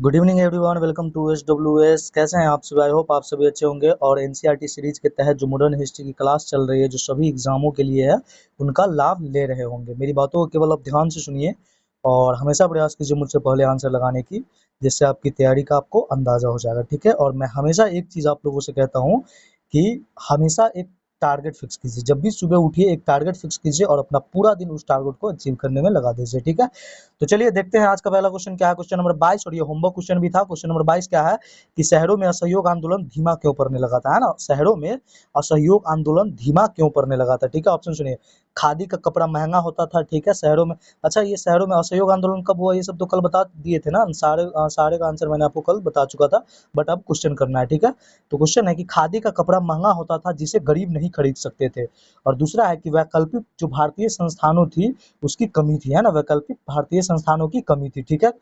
Good evening everyone, welcome to S. कैसे हैं आप सभी? आई होप आप सभी अच्छे होंगे। और एनसीईआरटी सीरीज के तहत जो मॉडर्न हिस्ट्री की क्लास चल रही है, जो सभी एग्जामों के लिए है, उनका लाभ ले रहे होंगे। मेरी बातों को केवल आप ध्यान से सुनिए और हमेशा प्रयास कीजिए मुझसे पहले आंसर लगाने की, जिससे आपकी तैयारी का आपको अंदाजा हो जाएगा। ठीक है। और मैं हमेशा एक चीज आप लोगों से कहता हूँ कि हमेशा एक टारगेट फिक्स कीजिए। जब भी सुबह उठिए एक टारगेट फिक्स कीजिए और अपना पूरा दिन उस टारगेट को अचीव करने में लगा दीजिए। ठीक है। तो चलिए देखते हैं आज का पहला क्वेश्चन क्या है। क्वेश्चन नंबर 22, और ये होमवर्क क्वेश्चन भी था। क्वेश्चन नंबर 22 क्या है कि शहरों में असहयोग आंदोलन धीमा क्यों पड़ने लगा था, है ना। शहरों में असहयोग आंदोलन धीमा क्यों पड़ने लगा था। ठीक है। ऑप्शन सुनिए। खादी का कपड़ा महंगा होता था। ठीक है। शहरों में, अच्छा ये शहरों में असहयोग आंदोलन कब हुआ, ये सब तो कल बता दिए थे ना। सारे का आंसर मैंने आपको कल बता चुका था, बट अब क्वेश्चन करना है। ठीक है। तो क्वेश्चन है कि खादी का कपड़ा महंगा होता था जिसे गरीब नहीं खरीद सकते थे। और दूसरा है कि वैकल्पिक जो भारतीय संस्थानों थी उसकी कमी थी, है ना। वैकल्पिक भारतीय संस्थानों की कमी थी। ठीक है।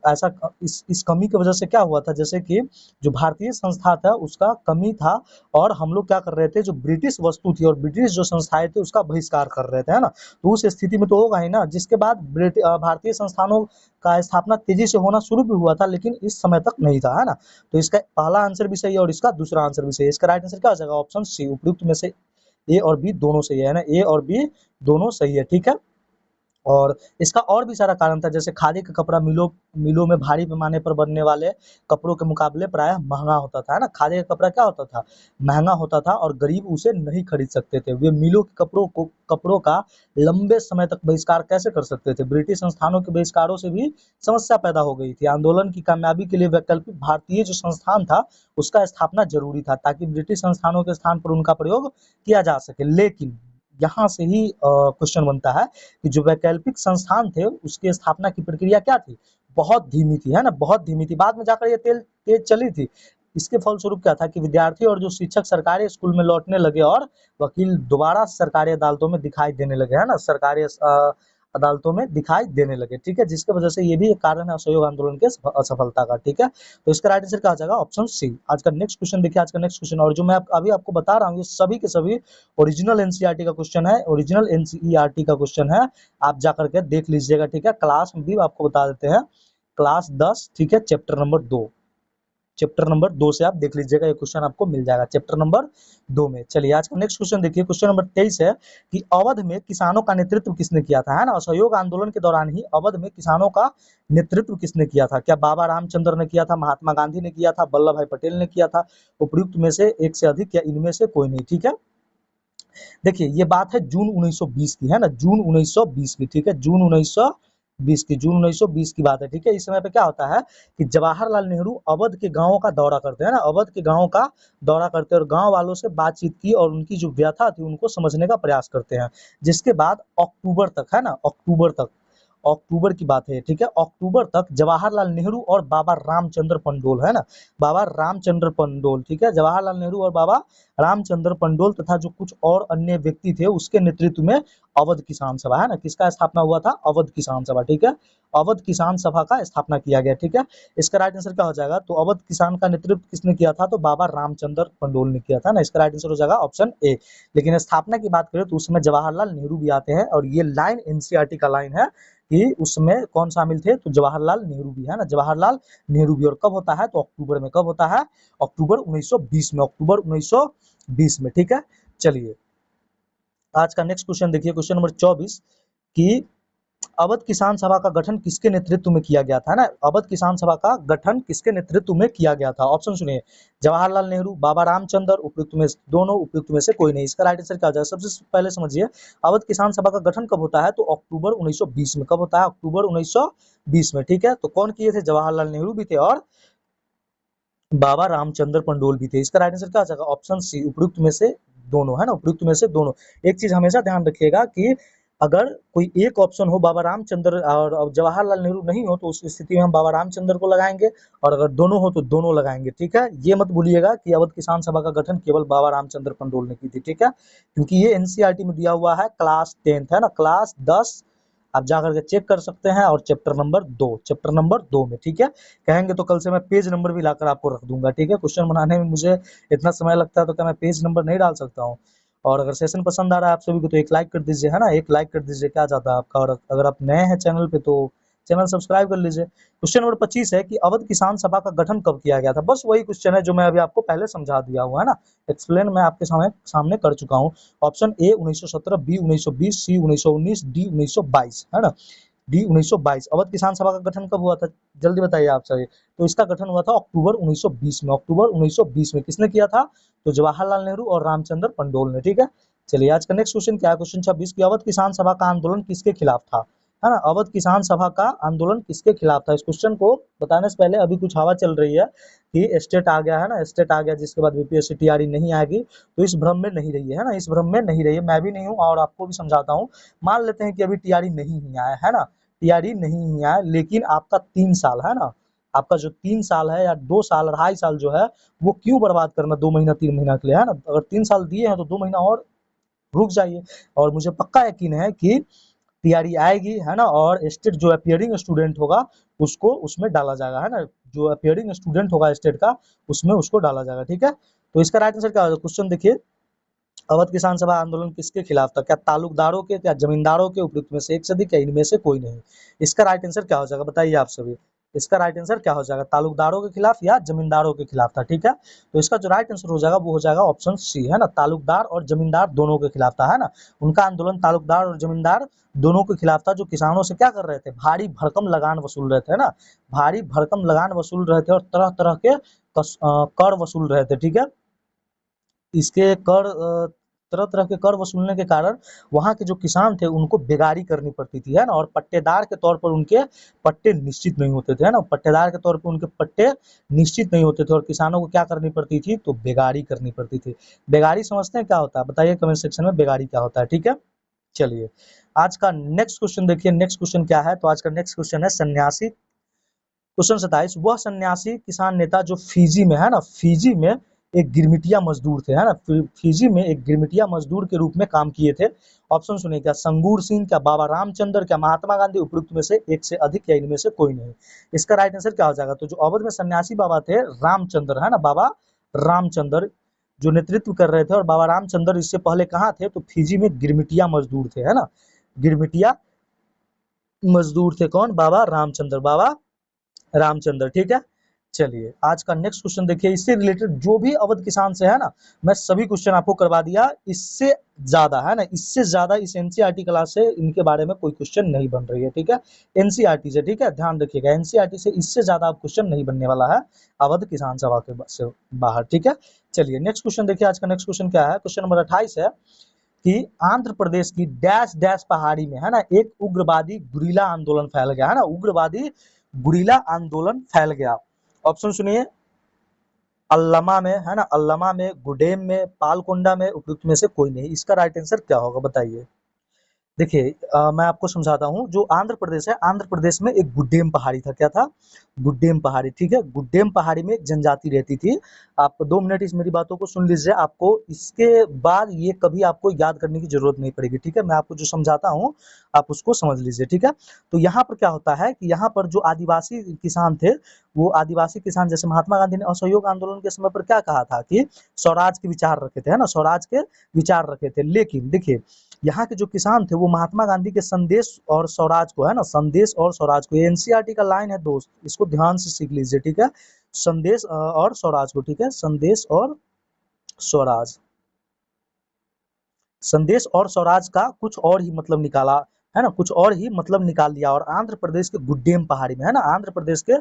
ऐसा इस कमी की वजह से क्या हुआ था, जैसे कि जो भारतीय संस्था था उसका कमी था, और हम लोग क्या कर रहे थे, जो ब्रिटिश वस्तु थी और ब्रिटिश जो संस्थाएं थी उसका बहिष्कार कर रहे थे, है ना। तो उस स्थिति में तो होगा ही ना। जिसके बाद भारतीय संस्थानों का स्थापना तेजी से होना शुरू भी हुआ था, लेकिन इस समय तक नहीं था, है ना। तो इसका पहला आंसर भी सही है और इसका दूसरा आंसर भी सही है। इसका राइट आंसर क्या हो जाएगा? ऑप्शन सी, उपयुक्त में से ए और बी दोनों सही है ना। ए और बी दोनों सही है। ठीक है। और इसका और भी सारा कारण था, जैसे खादी का कपड़ा मिलों मिलों में भारी पैमाने पर बनने वाले कपड़ों के मुकाबले प्रायः महंगा होता था, है ना। खादी का कपड़ा क्या होता था? महंगा होता था और गरीब उसे नहीं खरीद सकते थे। वे मिलों के कपड़ों का लंबे समय तक बहिष्कार कैसे कर सकते थे? ब्रिटिश संस्थानों के बहिष्कारों से भी समस्या पैदा हो गई थी। आंदोलन की कामयाबी के लिए वैकल्पिक भारतीय जो संस्थान था उसका स्थापना जरूरी था, ताकि ब्रिटिश संस्थानों के स्थान पर उनका प्रयोग किया जा सके। लेकिन यहाँ से ही क्वेश्चन बनता है कि जो वैकल्पिक संस्थान थे उसकी स्थापना की प्रक्रिया क्या थी? बहुत धीमी थी, है ना। बहुत धीमी थी। बाद में जाकर ये तेज चली थी। इसके फलस्वरूप क्या था कि विद्यार्थी और जो शिक्षक सरकारी स्कूल में लौटने लगे और वकील दोबारा सरकारी अदालतों में दिखाई देने लगे, है ना। सरकारी अदालतों में दिखाई देने लगे। ठीक है। जिसके वजह से ये भी एक कारण है असहयोग आंदोलन के असफलता का। ठीक है। तो इसका राइट आंसर क्या हो जाएगा? Option C. आज का नेक्स्ट क्वेश्चन देखिए। आज का नेक्स्ट क्वेश्चन, और जो मैं अभी आपको बता रहा हूँ ये सभी के सभी ओरिजिनल एनसीईआरटी का क्वेश्चन है। ओरिजिनल एनसीईआरटी का क्वेश्चन है, आप जाकर के देख लीजिएगा। ठीक है। क्लास में भी आपको बता देते हैं, क्लास 10। ठीक है। चैप्टर नंबर 2, चैप्टर नंबर 2 से आप देख लीजिएगा, ये क्वेश्चन आपको मिल जाएगा चैप्टर नंबर 2 में। चलिए आज का नेक्स्ट क्वेश्चन देखिए। क्वेश्चन नंबर 23 है कि अवध में किसानों का नेतृत्व किसने किया था, है ना। असहयोग आंदोलन के दौरान ही अवध में किसानों का नेतृत्व किसने किया था? क्या बाबा रामचंद्र ने किया था, महात्मा गांधी ने किया था, वल्लभ भाई पटेल ने किया था, उपयुक्त में से एक से अधिक, या इनमें से कोई नहीं? ठीक है। देखिए ये बात है जून 1920 की, है ना। जून 1920 की। ठीक है। जून 1920 की बात है। ठीक है। इस समय पे क्या होता है कि जवाहरलाल नेहरू अवध के गांवों का दौरा करते हैं ना। अवध के गांवों का दौरा करते हैं और गांव वालों से बातचीत की और उनकी जो व्यथा थी उनको समझने का प्रयास करते हैं। जिसके बाद अक्टूबर तक, है ना, अक्टूबर की बात है। ठीक है। अक्टूबर तक जवाहरलाल नेहरू और बाबा रामचंद्र पंडोल, है ना, बाबा रामचंद्र पंडोल। ठीक है। जवाहरलाल नेहरू और बाबा रामचंद्र पंडोल तथा जो कुछ और अन्य व्यक्ति थे उसके नेतृत्व में अवध किसान सभा, है ना, किसका स्थापना हुआ था? अवध किसान सभा। ठीक है। अवध किसान सभा का स्थापना किया गया। ठीक है। इसका राइट आंसर क्या हो जाएगा? तो अवध किसान का नेतृत्व किसने किया था? तो बाबा रामचंद्र पंडोल ने किया था ना। इसका राइट आंसर हो जाएगा ऑप्शन ए। लेकिन स्थापना की बात करें तो उसमें जवाहरलाल नेहरू भी आते हैं, और ये लाइन एनसीईआरटी का लाइन है कि उसमें कौन शामिल थे? तो जवाहरलाल नेहरू भी, है ना, जवाहरलाल नेहरू भी। और कब होता है? तो अक्टूबर में। कब होता है? अक्टूबर 1920 में। अक्टूबर 1920 में। ठीक है। चलिए आज का नेक्स्ट क्वेश्चन देखिए। क्वेश्चन नंबर 24 कि अवध किसान सभा का गठन किसके नेतृत्व में किया गया था ना। अवध किसान सभा का गठन किसके नेतृत्व में किया गया था? ऑप्शन सुनिए। जवाहरलाल नेहरू, बाबा रामचंद्र, उपयुक्त में दोनों, उपयुक्त में से कोई नहीं। इसका राइट आंसर क्या हो जाए? सबसे पहले समझिए, अवध किसान सभा का गठन कब होता है? तो अक्टूबर 1920 में। कब होता है? अक्टूबर 1920 में। ठीक है। तो कौन किए थे? जवाहरलाल नेहरू भी थे और बाबा रामचंद्र पंडोल भी थे। इसका राइट आंसर क्या हो जाएगा? ऑप्शन सी, उपयुक्त में से दोनों, है ना, उपयुक्त में से दोनों। एक चीज हमेशा ध्यान रखिएगा कि अगर कोई एक ऑप्शन हो बाबा रामचंद्र और जवाहरलाल नेहरू नहीं हो, तो उस स्थिति में हम बाबा रामचंद्र को लगाएंगे, और अगर दोनों हो तो दोनों लगाएंगे। ठीक है। ये मत भूलिएगा कि अवध किसान सभा का गठन केवल बाबा रामचंद्र पंडोल ने की थी। ठीक है। क्योंकि ये एनसीईआरटी में दिया हुआ है क्लास 10th, है ना, क्लास 10। आप जाकर के चेक कर सकते हैं, और चैप्टर नंबर 2 में। ठीक है। कहेंगे तो कल से मैं पेज नंबर भी लाकर आपको रख दूंगा। ठीक है। क्वेश्चन बनाने में मुझे इतना समय लगता है तो क्या मैं पेज नंबर नहीं डाल सकता हूँ? और अगर सेशन पसंद आ रहा है आप सभी को तो एक लाइक कर दीजिए, है ना, एक लाइक कर दीजिए, क्या जाता है आपका। और अगर आप नए हैं चैनल पे तो चैनल सब्सक्राइब कर लीजिए। क्वेश्चन नंबर 25 है कि अवध किसान सभा का गठन कब किया गया था। बस वही क्वेश्चन है जो मैं अभी आपको पहले समझा दिया हुआ है ना, एक्सप्लेन मैं आपके सामने कर चुका हूँ। Option A 1917, B 1920, C 1919, D 1922 है ना। डी 1922। अवध किसान सभा का गठन कब हुआ था, जल्दी बताइए आप सभी। तो इसका गठन हुआ था अक्टूबर 1920 में। अक्टूबर 1920 में किसने किया था, तो जवाहरलाल नेहरू और रामचंद्र पंडोल ने, ठीक है। चलिए आज का नेक्स्ट क्वेश्चन क्या है, क्वेश्चन 26 की अवध किसान सभा का आंदोलन किसके खिलाफ था, है ना। अवध किसान सभा का आंदोलन किसके खिलाफ था। इस क्वेश्चन को बताने से पहले अभी कुछ हवा चल रही है कि स्टेट आ गया है ना, स्टेट आ गया जिसके बाद बीपीएससी टीआरई नहीं आएगी, तो इस भ्रम में नहीं रही है ना, इस भ्रम में नहीं रही है, मैं भी नहीं हूँ और आपको भी समझाता हूँ। मान लेते हैं कि अभी टीआरई नहीं ही आया है ना, टीआरई नहीं ही आया, लेकिन आपका 3 साल है ना, आपका जो 3 साल है या 2 साल 2.5 साल जो है वो क्यों बर्बाद करना 2 महीना 3 महीना के लिए, है ना। अगर 3 साल दिए हैं तो 2 महीना और रुक जाइए। और मुझे पक्का यकीन है कि टीआरई आएगी, है ना, और स्टेट जो अपीयरिंग स्टूडेंट होगा उसको उसमें डाला जाएगा, है ना, जो अपीयरिंग स्टूडेंट होगा स्टेट का उसमें उसको डाला जाएगा, ठीक है। तो इसका राइट आंसर क्या होगा, क्वेश्चन देखिए, अवध किसान सभा आंदोलन किसके खिलाफ था, क्या तालुकदारों के, क्या जमींदारों के, उपयुक्त में से एक से अधिक, या इनमें से कोई नहीं। इसका राइट आंसर क्या हो जाएगा बताइए आप सभी। इसका राइट आंसर क्या हो जाएगा, तालुकदारों के खिलाफ या जमींदारों के खिलाफ था, ठीक है। तो इसका जो राइट आंसर हो जाएगा वो हो जाएगा ऑप्शन सी, है ना, तालुकदार और जमींदार दोनों के खिलाफ था, है ना। उनका आंदोलन तालुकदार और जमींदार दोनों के खिलाफ था, जो किसानों से क्या कर रहे थे, भारी भरकम लगान वसूल रहे थे, है ना, भारी भरकम लगान वसूल रहे थे और तरह तरह के कर वसूल रहे थे, ठीक है। इसके कर तरह तरह के कर वसूलने के कारण वहां के जो किसान थे उनको बेगारी करनी पड़ती थी, है ना, और पट्टेदार के तौर पर उनके पट्टे निश्चित नहीं होते थे, है ना, पट्टेदार के तौर पर उनके पट्टे निश्चित नहीं होते थे और किसानों को क्या करनी पड़ती थी, तो बेगारी करनी पड़ती थी। बेगारी समझते हैं क्या होता है, बताइए कमेंट सेक्शन में बेगारी क्या होता है, ठीक है। चलिए आज का नेक्स्ट क्वेश्चन देखिए, नेक्स्ट क्वेश्चन क्या है, तो आज का नेक्स्ट क्वेश्चन है सन्यासी। क्वेश्चन 27, वह सन्यासी किसान नेता जो फिजी में, है ना, फिजी में एक गिरमिटिया मजदूर थे, है ना, फिजी में एक गिरमिटिया मजदूर के रूप में काम किए थे। ऑप्शन सुनिए, क्या संगूर सिंह, क्या बाबा रामचंद्र, क्या महात्मा गांधी, उपयुक्त में से एक से अधिक, या इनमें से कोई नहीं। इसका राइट आंसर क्या हो जाएगा, तो जो अवध में सन्यासी बाबा थे रामचंद्र, है ना, बाबा रामचंद्र जो नेतृत्व कर रहे थे, और बाबा रामचंद्र इससे पहले कहाँ थे, तो फिजी में गिरमिटिया मजदूर थे, है ना, गिरमिटिया मजदूर थे कौन, बाबा रामचंद्र, बाबा रामचंद्र, ठीक है। चलिए आज का नेक्स्ट क्वेश्चन देखिए, इससे रिलेटेड जो भी अवध किसान से है ना, मैं सभी क्वेश्चन आपको करवा दिया, इससे ज्यादा, है ना, इससे ज्यादा इस एनसीईआरटी क्लास से इनके बारे में कोई क्वेश्चन नहीं बन रही है, ठीक है, एनसीईआरटी से, ठीक है, ध्यान रखिएगा, एनसीईआरटी से इससे ज्यादा आप क्वेश्चन नहीं बनने वाला है अवध किसान सभा के से बाहर, ठीक है। चलिए नेक्स्ट क्वेश्चन देखिए, आज का नेक्स्ट क्वेश्चन क्या है, क्वेश्चन नंबर 28 है कि आंध्र प्रदेश की डैश डैश पहाड़ी में, है ना, एक उग्रवादी गुरीला आंदोलन फैल गया, है ना, उग्रवादी गुरीला आंदोलन फैल गया। ऑप्शन सुनिए, अल्लमा में, है ना, अल्लमा में, गुडेम में, पालकोंडा में, उपयुक्त में से कोई नहीं। इसका राइट आंसर क्या होगा बताइए। देखिए मैं आपको समझाता हूँ, जो आंध्र प्रदेश है, आंध्र प्रदेश में एक गुड्डेम पहाड़ी था, क्या था, गुड्डेम पहाड़ी, ठीक है, गुड्डेम पहाड़ी में एक जनजाति रहती थी। आप 2 मिनट इस मेरी बातों को सुन लीजिए, आपको इसके बाद ये कभी आपको याद करने की जरूरत नहीं पड़ेगी, ठीक है, मैं आपको जो समझाता हूँ आप उसको समझ लीजिए, ठीक है। तो यहाँ पर क्या होता है कि यहाँ पर जो आदिवासी किसान थे, वो आदिवासी किसान, जैसे महात्मा गांधी ने असहयोग आंदोलन के समय पर क्या कहा था कि स्वराज के विचार रखे थे, है ना, स्वराज के विचार रखे थे, लेकिन देखिए यहाँ के जो किसान थे वो महात्मा गांधी के संदेश और स्वराज को, है ना, संदेश और स्वराज को, एनसीईआरटी का लाइन है दोस्त, इसको ध्यान से सीख लीजिए, ठीक है, संदेश और स्वराज को, ठीक है, संदेश और स्वराज, संदेश और स्वराज का कुछ और ही मतलब निकाला, है ना, कुछ और ही मतलब निकाल दिया, और आंध्र प्रदेश के गुड्डेम पहाड़ी में, है ना, आंध्र प्रदेश के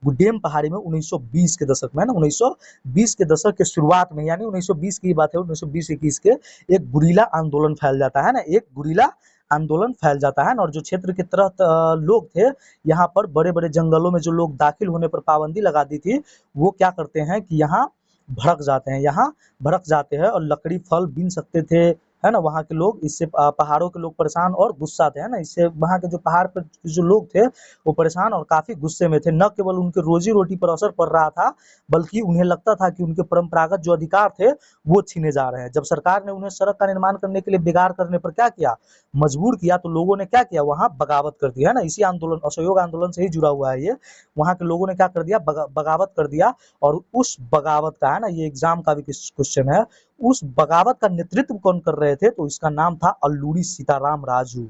गुड्डेम पहाड़ी में 1920 के दशक में, है ना, 1920 के दशक के शुरुआत में, यानी 1920 की बात है, 1920-21 के एक गुरीला आंदोलन फैल जाता है ना, एक गुरीला आंदोलन फैल जाता है ना, और जो क्षेत्र के तरह लोग थे, यहाँ पर बड़े बड़े जंगलों में जो लोग दाखिल होने पर पाबंदी लगा दी थी, वो क्या करते हैं कि यहाँ भड़क जाते हैं, यहाँ भड़क जाते हैं और लकड़ी फल बीन सकते थे, है ना, वहाँ के लोग इससे पहाड़ों के लोग परेशान और गुस्सा थे, है ना, इससे वहाँ के जो पहाड़ पर जो लोग थे वो परेशान और काफी गुस्से में थे, न केवल उनके रोजी रोटी पर असर पड़ रहा था, बल्कि उन्हें लगता था कि उनके परंपरागत जो अधिकार थे वो छीने जा रहे हैं। जब सरकार ने उन्हें सड़क का निर्माण करने के लिए बेगार करने पर क्या किया, मजबूर किया, तो लोगों ने क्या किया, वहाँ बगावत कर दिया, है ना, इसी आंदोलन असहयोग आंदोलन से ही जुड़ा हुआ है ये, वहाँ के लोगों ने क्या कर दिया, बगावत कर दिया, और उस बगावत का, है ना, ये एग्जाम का भी क्वेश्चन है, उस बगावत का नेतृत्व कौन कर रहे थे, तो इसका नाम था अल्लूरी सीताराम राजू,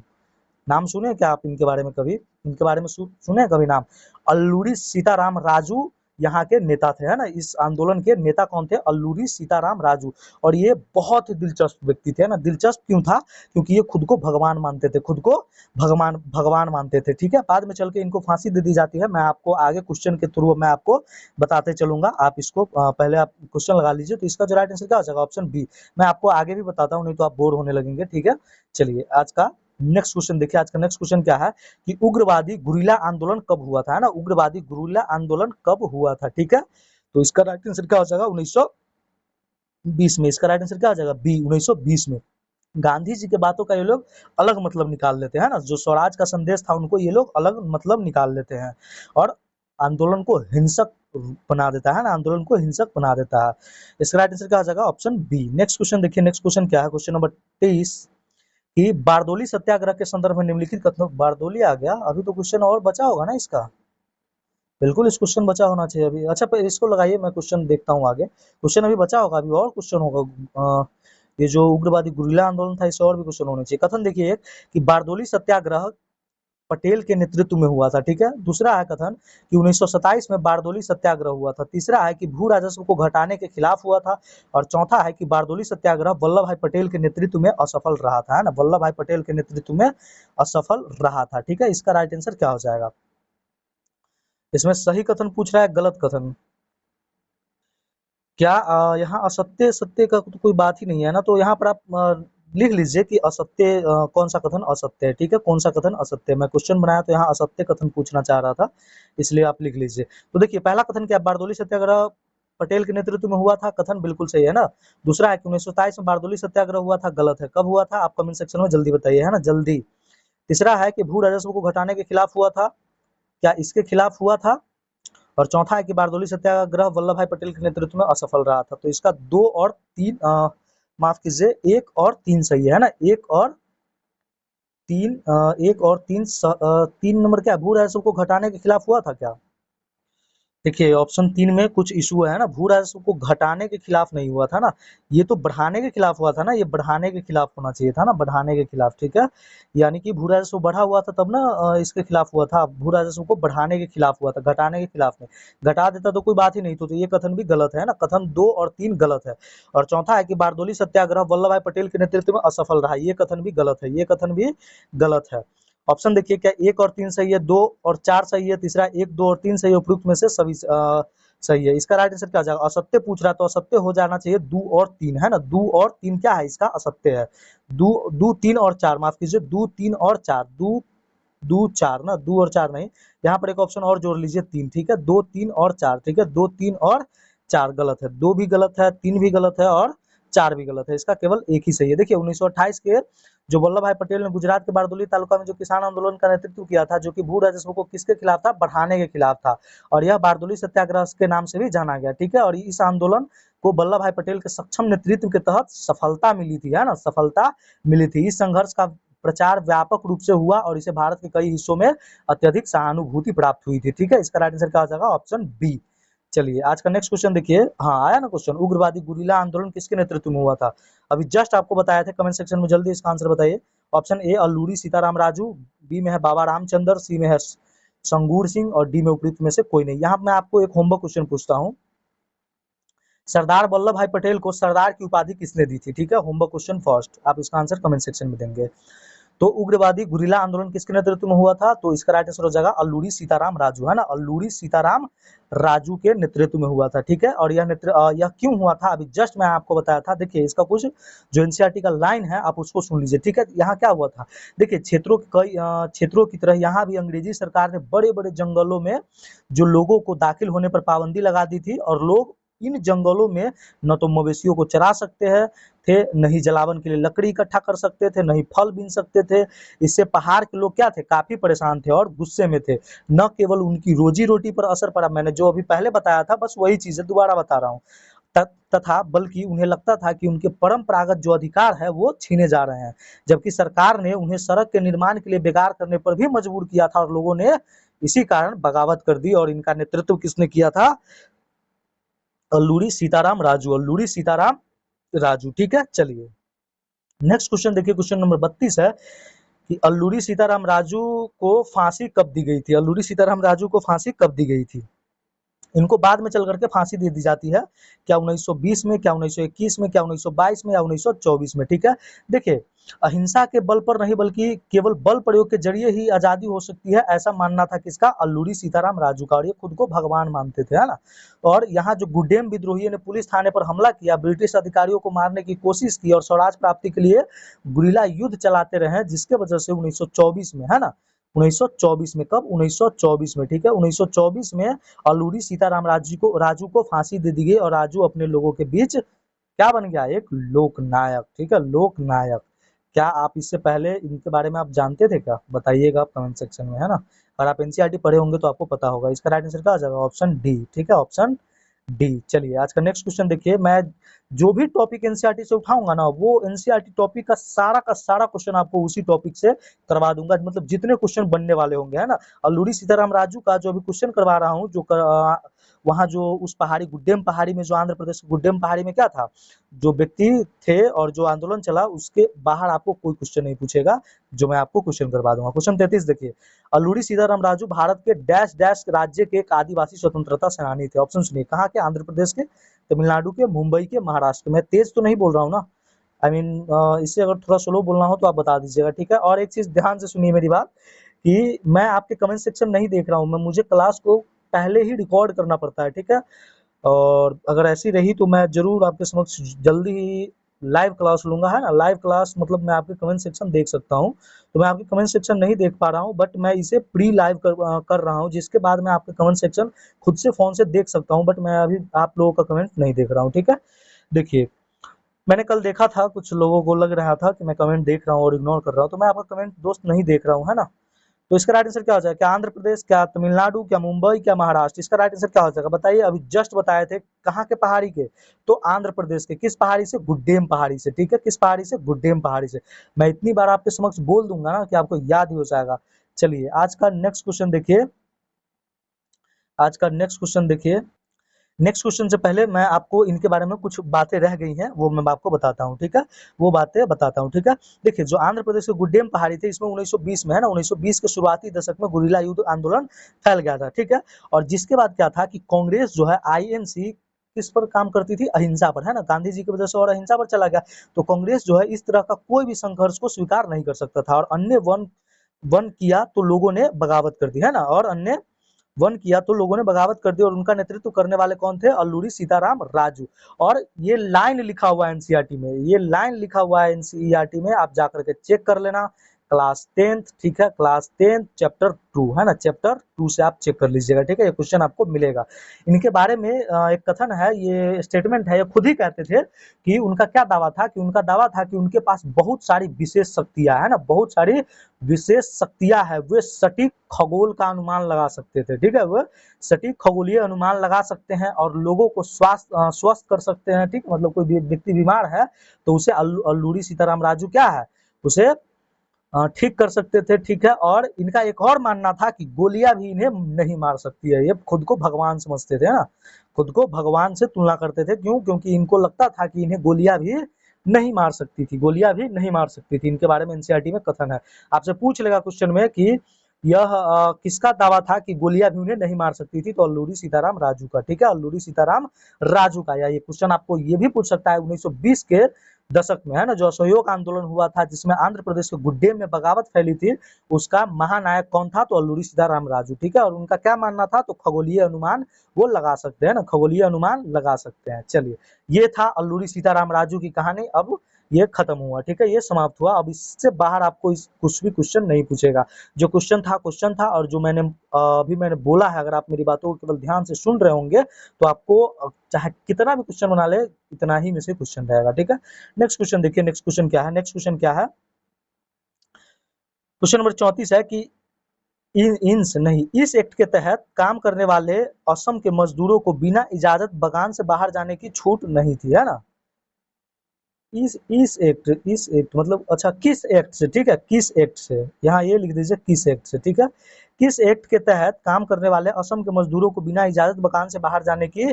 नाम सुने क्या आप इनके बारे में कभी? इनके बारे में सुने कभी नाम? अल्लूरी सीताराम राजू यहाँ के नेता थे, है ना? इस आंदोलन के नेता कौन थे? अल्लूरी सीताराम राजू। और ये बहुत ही दिलचस्प व्यक्ति थे, है ना? दिलचस्प क्यों था? क्योंकि ये खुद को भगवान मानते थे, खुद को भगवान भगवान मानते थे, ठीक है? बाद में चल के इनको फांसी दे दी जाती है, मैं आपको आगे क्वेश्चन के थ्रू मैं आपको बताते चलूंगा। आप इसको पहले आप क्वेश्चन लगा लीजिए। तो इसका जो राइट आंसर क्या हो जाएगा? Option B. मैं आपको आगे भी बताता हूँ, नहीं तो आप बोर होने लगेंगे, ठीक है? चलिए आज का नेक्स्ट क्वेश्चन देखिए। आज का नेक्स्ट क्वेश्चन क्या है कि उग्रवादी गुरिल्ला आंदोलन कब हुआ था, है ना? उग्रवादी गुरिल्ला आंदोलन कब हुआ था, ठीक है? तो इसका राइट आंसर क्या हो जाएगा? 1920 में। इसका राइट आंसर क्या हो जाएगा? बी, 1920 में। गांधी जी के बातों का ये लोग अलग मतलब निकाल लेते हैं ना, जो स्वराज का संदेश था उनको ये लोग अलग मतलब निकाल लेते हैं और आंदोलन को हिंसक बना देता है ना, आंदोलन को हिंसक बना देता है। इसका राइट आंसर क्या हो जाएगा? Option B. नेक्स्ट क्वेश्चन देखिए। नेक्स्ट क्वेश्चन क्या है? क्वेश्चन नंबर 23 कि बारदोली सत्याग्रह के संदर्भ में निम्नलिखित कथनों, बारदोली आ गया, अभी तो क्वेश्चन और बचा होगा ना इसका, बिल्कुल इस क्वेश्चन बचा होना चाहिए अभी। अच्छा पर इसको लगाइए, मैं क्वेश्चन देखता हूँ आगे। क्वेश्चन अभी बचा होगा, अभी और क्वेश्चन होगा। ये जो उग्रवादी गुरिल्ला आंदोलन था इससे और भी क्वेश्चन होने चाहिए। कथन देखिए एक कि बारदोली सत्याग्रह पटेल के नेतृत्व में हुआ था, ठीक है? दूसरा है कथन कि 1927 में बारदोली सत्याग्रह हुआ था। तीसरा है कि भू राजस्व को घटाने के खिलाफ हुआ था। और चौथा है कि बारदोली सत्याग्रह वल्लभ भाई पटेल के नेतृत्व में असफल रहा था, है ना? वल्लभ भाई पटेल के नेतृत्व में असफल रहा था, ठीक है? इसका राइट आंसर क्या हो जाएगा? इसमें सही कथन पूछ रहा है, गलत कथन? क्या यहाँ असत्य सत्य का तो कोई बात ही नहीं है ना, तो यहाँ पर आप लिख लीजिए कि असत्य, कौन सा कथन असत्य है, ठीक है? कौन सा कथन असत्य है? मैं क्वेश्चन बनाया तो यहाँ असत्य कथन पूछना चाह रहा था, इसलिए आप लिख लीजिए। तो देखिए पहला कथन क्या है? बारदोली सत्याग्रह पटेल के नेतृत्व में हुआ था, कथन बिल्कुल सही है ना। दूसरा है कि 1927 में बारदोली सत्याग्रह हुआ था, गलत है। कब हुआ था? आप कमेंट सेक्शन में जल्दी बताइए, है ना, जल्दी। तीसरा है कि भू राजस्व को घटाने के खिलाफ हुआ था, क्या इसके खिलाफ हुआ था? और चौथा है कि बारदोली सत्याग्रह वल्लभ भाई पटेल के नेतृत्व में असफल रहा था। तो इसका 2 और 3, माफ कीजिए, 1 और 3 सही है ना। 1 और 3, 1 और 3 3 नंबर क्या है? भू राजस्व को घटाने के खिलाफ हुआ था क्या? देखिए ऑप्शन 3 में कुछ इशू है ना, भू राजस्व को घटाने के खिलाफ नहीं हुआ था ना, ये तो बढ़ाने के खिलाफ हुआ था ना, ये बढ़ाने के खिलाफ होना चाहिए था ना, बढ़ाने के खिलाफ, ठीक है? यानी कि भू राजस्व बढ़ा हुआ था तब ना इसके खिलाफ हुआ था, भू राजस्व को बढ़ाने के खिलाफ हुआ था, घटाने के खिलाफ नहीं। घटा देता तो कोई बात ही नहीं, तो ये कथन भी गलत है ना, कथन 2 और 3 गलत है। और चौथा है कि बारदोली सत्याग्रह वल्लभ भाई पटेल के नेतृत्व में असफल रहा, ये कथन भी गलत है, ये कथन भी गलत है। ऑप्शन देखिए, क्या 1 और 3 सही है, 2 और 4 सही है, तीसरा 1, 2 और 3 सही है, उपयुक्त में से सभी सही है। इसका राइट आंसर क्या हो जाएगा? असत्य पूछ रहा है तो असत्य हो जाना चाहिए, 2 और 3, है ना। 2 और 3 क्या है? इसका असत्य है। 2, 3 और 4, माफ कीजिए, 2, 3 और 4, 2, 4 ना, 2 और 4 नहीं, यहाँ पर एक ऑप्शन और जोड़ लीजिए, 3, ठीक है? 2, 3 और 4, ठीक है? 2, 3 और 4 गलत है, 2 भी गलत है, 3 भी गलत है और 4 भी गलत है, इसका केवल एक ही सही है। देखिए 1928 के जो वल्लभ भाई पटेल ने गुजरात के बारदोली तालुका में जो किसान आंदोलन का नेतृत्व किया था, जो कि भू राजस्व को किसके खिलाफ था? बढ़ाने के खिलाफ था, और यह बारदोली सत्याग्रह के नाम से भी जाना गया, ठीक है? और इस आंदोलन को वल्लभ भाई पटेल के सक्षम नेतृत्व के तहत सफलता मिली थी, है ना, सफलता मिली थी। इस संघर्ष का प्रचार व्यापक रूप से हुआ और इसे भारत के कई हिस्सों में अत्यधिक सहानुभूति प्राप्त हुई थी, ठीक है? इसका राइट आंसर क्या हो जाएगा? Option B. चलिए आज का नेक्स्ट क्वेश्चन देखिए। हाँ आया ना क्वेश्चन, उग्रवादी गुरिल्ला आंदोलन किसके नेतृत्व में हुआ था? अभी जस्ट आपको बताया था, कमेंट सेक्शन में जल्दी इसका आंसर बताइए। Option A Alluri Sitarama Raju, B में है बाबा रामचंद्र, सी में है संगूर सिंह और डी में उपयुक्त में से कोई नहीं। यहाँ मैं आपको एक होमवर्क क्वेश्चन पूछता हूँ, सरदार वल्लभ भाई पटेल को सरदार की उपाधि किसने दी थी? ठीक है, होमवर्क क्वेश्चन फर्स्ट, आप इसका आंसर कमेंट सेक्शन में देंगे। तो उग्रवादी गुरिल्ला आंदोलन किसके नेतृत्व में हुआ था? तो इसका राइट आंसर हो जाएगा अल्लूरी सीताराम राजू, है ना, अल्लूरी सीताराम राजू के नेतृत्व में हुआ था, ठीक है? और यह क्यों हुआ था अभी जस्ट मैं आपको बताया था। देखिए इसका कुछ जो एनसीईआरटी का लाइन है आप उसको सुन लीजिए, ठीक है? यहाँ क्या हुआ था, देखिए क्षेत्रों की तरह यहाँ भी अंग्रेजी सरकार ने बड़े बड़े जंगलों में जो लोगों को दाखिल होने पर पाबंदी लगा दी थी, और लोग इन जंगलों में न तो मवेशियों को चरा सकते हैं थे, न ही जलावन के लिए लकड़ी इकट्ठा कर सकते थे, न ही फल बीन सकते थे। इससे पहाड़ के लोग क्या थे? काफी परेशान थे और गुस्से में थे। न केवल उनकी रोजी रोटी पर असर पड़ा, मैंने जो अभी पहले बताया था बस वही चीजें दोबारा बता रहा हूँ, तथा बल्कि उन्हें लगता था कि उनके परंपरागत जो अधिकार है वो छीने जा रहे हैं, जबकि सरकार ने उन्हें सड़क के निर्माण के लिए बेकार करने पर भी मजबूर किया था, और लोगों ने इसी कारण बगावत कर दी। और इनका नेतृत्व किसने किया था? अल्लूरी सीताराम राजू, अल्लूरी सीताराम राजू, ठीक है? चलिए नेक्स्ट क्वेश्चन देखिए, क्वेश्चन नंबर 32 है कि अल्लूरी सीताराम राजू को फांसी कब दी गई थी, अल्लूरी सीताराम राजू को फांसी कब दी गई थी। इनको बाद में चल करके फांसी दे दी जाती है, क्या 1920 में, क्या 1921 में, क्या 1922 में या 1924 में। ठीक है, देखिए अहिंसा के बल पर नहीं बल्कि केवल बल प्रयोग के जरिए ही आजादी हो सकती है, ऐसा मानना था किसका, अल्लूरी सीताराम राजू का, और ये खुद को भगवान मानते थे, है ना। और यहाँ जो गुड्डेम विद्रोहियों ने पुलिस थाने पर हमला किया, ब्रिटिश अधिकारियों को मारने की कोशिश की और स्वराज प्राप्ति के लिए गुरिल्ला युद्ध चलाते रहे, जिसके वजह से 1924 में, है ना, 1924 में, कब, 1924 में, ठीक है, 1924 में अल्लूरी सीताराम राजू को फांसी दे दी गई और राजू अपने लोगों के बीच क्या बन गया, एक लोकनायक। ठीक है, लोकनायक। क्या आप इससे पहले इनके बारे में आप जानते थे क्या, बताइएगा आप कमेंट सेक्शन में, है ना। अगर आप एनसीईआरटी पढ़े होंगे तो आपको पता होगा। इसका राइट आंसर क्या आ जाएगा, ऑप्शन डी। ठीक है, ऑप्शन डी। चलिए आज का नेक्स्ट क्वेश्चन देखिए, मैं जो भी टॉपिक एनसीईआरटी से उठाऊंगा ना, वो एनसीईआरटी टॉपिक का सारा क्वेश्चन आपको उसी टॉपिक से करवा दूंगा, मतलब जितने क्वेश्चन बनने वाले होंगे, है ना। अल्लूरी सीताराम राजू का जो अभी क्वेश्चन करवा रहा हूँ, वहाँ जो उस पहाड़ी, गुड्डेम पहाड़ी में, जो आंध्र प्रदेश की गुड्डेम पहाड़ी में क्या था, जो व्यक्ति थे और जो आंदोलन चला, उसके बाहर आपको कोई क्वेश्चन नहीं पूछेगा, जो मैं आपको क्वेश्चन करवा दूंगा। क्वेश्चन 33 देखिए, अल्लूरी सीताराम राजू भारत के डैश डैश राज्य के एक आदिवासी स्वतंत्रता सेनानी थे। ऑप्शन सुनिए, कहाँ के, आंध्र प्रदेश के, तमिलनाडु के, मुंबई के, महाराष्ट्र में। तेज तो नहीं बोल रहा हूँ ना, आई मीन इससे अगर थोड़ा स्लो बोलना हो तो आप बता दीजिएगा, ठीक है। और एक चीज ध्यान से सुनिए मेरी बात, कि मैं आपके कमेंट सेक्शन नहीं देख रहा हूँ, मैं मुझे क्लास को पहले ही रिकॉर्ड करना पड़ता है, ठीक है। और अगर ऐसी रही तो मैं जरूर आपके समक्ष जल्दी ही लाइव क्लास लूंगा, है ना। लाइव क्लास मतलब मैं आपके कमेंट सेक्शन देख सकता हूँ, तो मैं आपके कमेंट सेक्शन नहीं देख पा रहा हूँ, बट मैं इसे प्री लाइव कर रहा हूँ, जिसके बाद मैं आपके कमेंट सेक्शन खुद से फोन से देख सकता हूँ, बट मैं अभी आप लोगों का कमेंट नहीं देख रहा हूँ, ठीक है। देखिए मैंने कल देखा था, कुछ लोगों को लग रहा था कि मैं कमेंट देख रहा हूँ और इग्नोर कर रहा हूँ, तो मैं आपका कमेंट दोस्त नहीं देख रहा हूँ, है ना। तो इसका राइट आंसर क्या हो जाएगा, क्या आंध्र प्रदेश, क्या तमिलनाडु, क्या मुंबई, क्या महाराष्ट्र। इसका राइट आंसर क्या हो जाएगा, बताइए। अभी जस्ट बताए थे कहाँ के पहाड़ी के, तो आंध्र प्रदेश के। किस पहाड़ी से, गुड्डेम पहाड़ी से, ठीक है, किस पहाड़ी से, गुड्डेम पहाड़ी से। मैं इतनी बार आपके समक्ष बोल दूंगा ना कि आपको याद ही हो जाएगा। चलिए आज का नेक्स्ट क्वेश्चन देखिए, आज का नेक्स्ट क्वेश्चन देखिए। नेक्स्ट क्वेश्चन से पहले मैं आपको इनके बारे में कुछ बातें रह गई हैं, वो मैं आपको बताता हूँ, ठीक है, वो बातें बताता हूँ, ठीक है। देखिए जो आंध्र प्रदेश के गुड्डेम पहाड़ी थे, इसमें 1920 में, है ना, 1920 के शुरुआती दशक में गुरिल्ला युद्ध आंदोलन फैल गया था, ठीक है। और जिसके बाद क्या था कि कांग्रेस जो है, आईएनसी किस पर काम करती थी, अहिंसा पर, है ना, गांधी जी की वजह से और अहिंसा पर चला गया। तो कांग्रेस जो है इस तरह का कोई भी संघर्ष को स्वीकार नहीं कर सकता था, और अन्य वन वन किया तो लोगों ने बगावत कर दी, है ना, और अन्य वन किया तो लोगों ने बगावत कर दी, और उनका नेतृत्व करने वाले कौन थे, अल्लूरी सीताराम राजू। और ये लाइन लिखा हुआ है एनसीईआरटी में, ये लाइन लिखा हुआ है एनसीईआरटी में, आप जाकर के चेक कर लेना, क्लास 10th, ठीक है, क्लास 10th चैप्टर 2, है ना, चैप्टर 2 से आप चेक कर लीजिएगा, ठीक है, ये क्वेश्चन आपको मिलेगा। इनके बारे में एक कथन है, ये स्टेटमेंट है, ये खुद ही कहते थे कि उनका क्या दावा था, कि उनका दावा था कि उनके पास बहुत सारी विशेष शक्तियां है ना, बहुत सारी विशेष शक्तियां है, वे सटीक खगोल का अनुमान लगा सकते थे, ठीक है, वो सटीक खगोलीय अनुमान लगा सकते हैं और लोगों को स्वस्थ कर सकते हैं, ठीक, मतलब कोई व्यक्ति बीमार है तो उसे अल्लूरी सीताराम राजू क्या है, उसे ठीक कर सकते थे, ठीक है। और इनका एक और मानना था कि गोलियां भी इन्हें नहीं मार सकती है, ये खुद को भगवान समझते थे ना, खुद को भगवान से तुलना करते थे, क्यों, क्योंकि इनको लगता था कि इन्हें गोलियां भी नहीं मार सकती थी, गोलियां भी नहीं मार सकती थी। इनके बारे में एनसीईआरटी में कथन है, आपसे पूछ लेगा क्वेश्चन में कि यह किसका दावा था कि गोलियां भी उन्हें नहीं मार सकती थी, तो अल्लूरी सीताराम राजू का, ठीक है, अल्लूरी सीताराम राजू का। या ये क्वेश्चन आपको ये भी पूछ सकता है, 1920 के दशक में, है ना, जो असहयोग आंदोलन हुआ था जिसमें आंध्र प्रदेश के गुड्डेम में बगावत फैली थी, उसका महानायक कौन था, तो अल्लूरी सीताराम राजू, ठीक है। और उनका क्या मानना था, तो खगोलीय अनुमान वो लगा सकते हैं ना, खगोलीय अनुमान लगा सकते हैं। चलिए ये था अल्लूरी सीताराम राजू की कहानी, अब ये खत्म हुआ, ठीक है, ये समाप्त हुआ। अब इससे बाहर आपको कुछ भी क्वेश्चन नहीं पूछेगा, जो क्वेश्चन था, और जो मैंने अभी मैंने बोला है, अगर आप मेरी बातों को केवल ध्यान से सुन रहे होंगे तो आपको चाहे कितना भी क्वेश्चन बना ले, इतना ही में से क्वेश्चन रहेगा, ठीक है। नेक्स्ट क्वेश्चन देखिए, नेक्स्ट क्वेश्चन क्या है, नेक्स्ट क्वेश्चन क्या है, क्वेश्चन नंबर 34 है कि इंस नहीं, इस एक्ट के तहत काम करने वाले असम के मजदूरों को बिना इजाजत बगान से बाहर जाने की छूट नहीं थी, है ना। इस एक्ट मतलब, अच्छा किस एक्ट से, ठीक है, किस एक्ट से, यहाँ ये लिख दीजिए किस एक्ट से, ठीक है। किस एक्ट के तहत काम करने वाले असम के मजदूरों को बिना इजाजत बगान से बाहर जाने की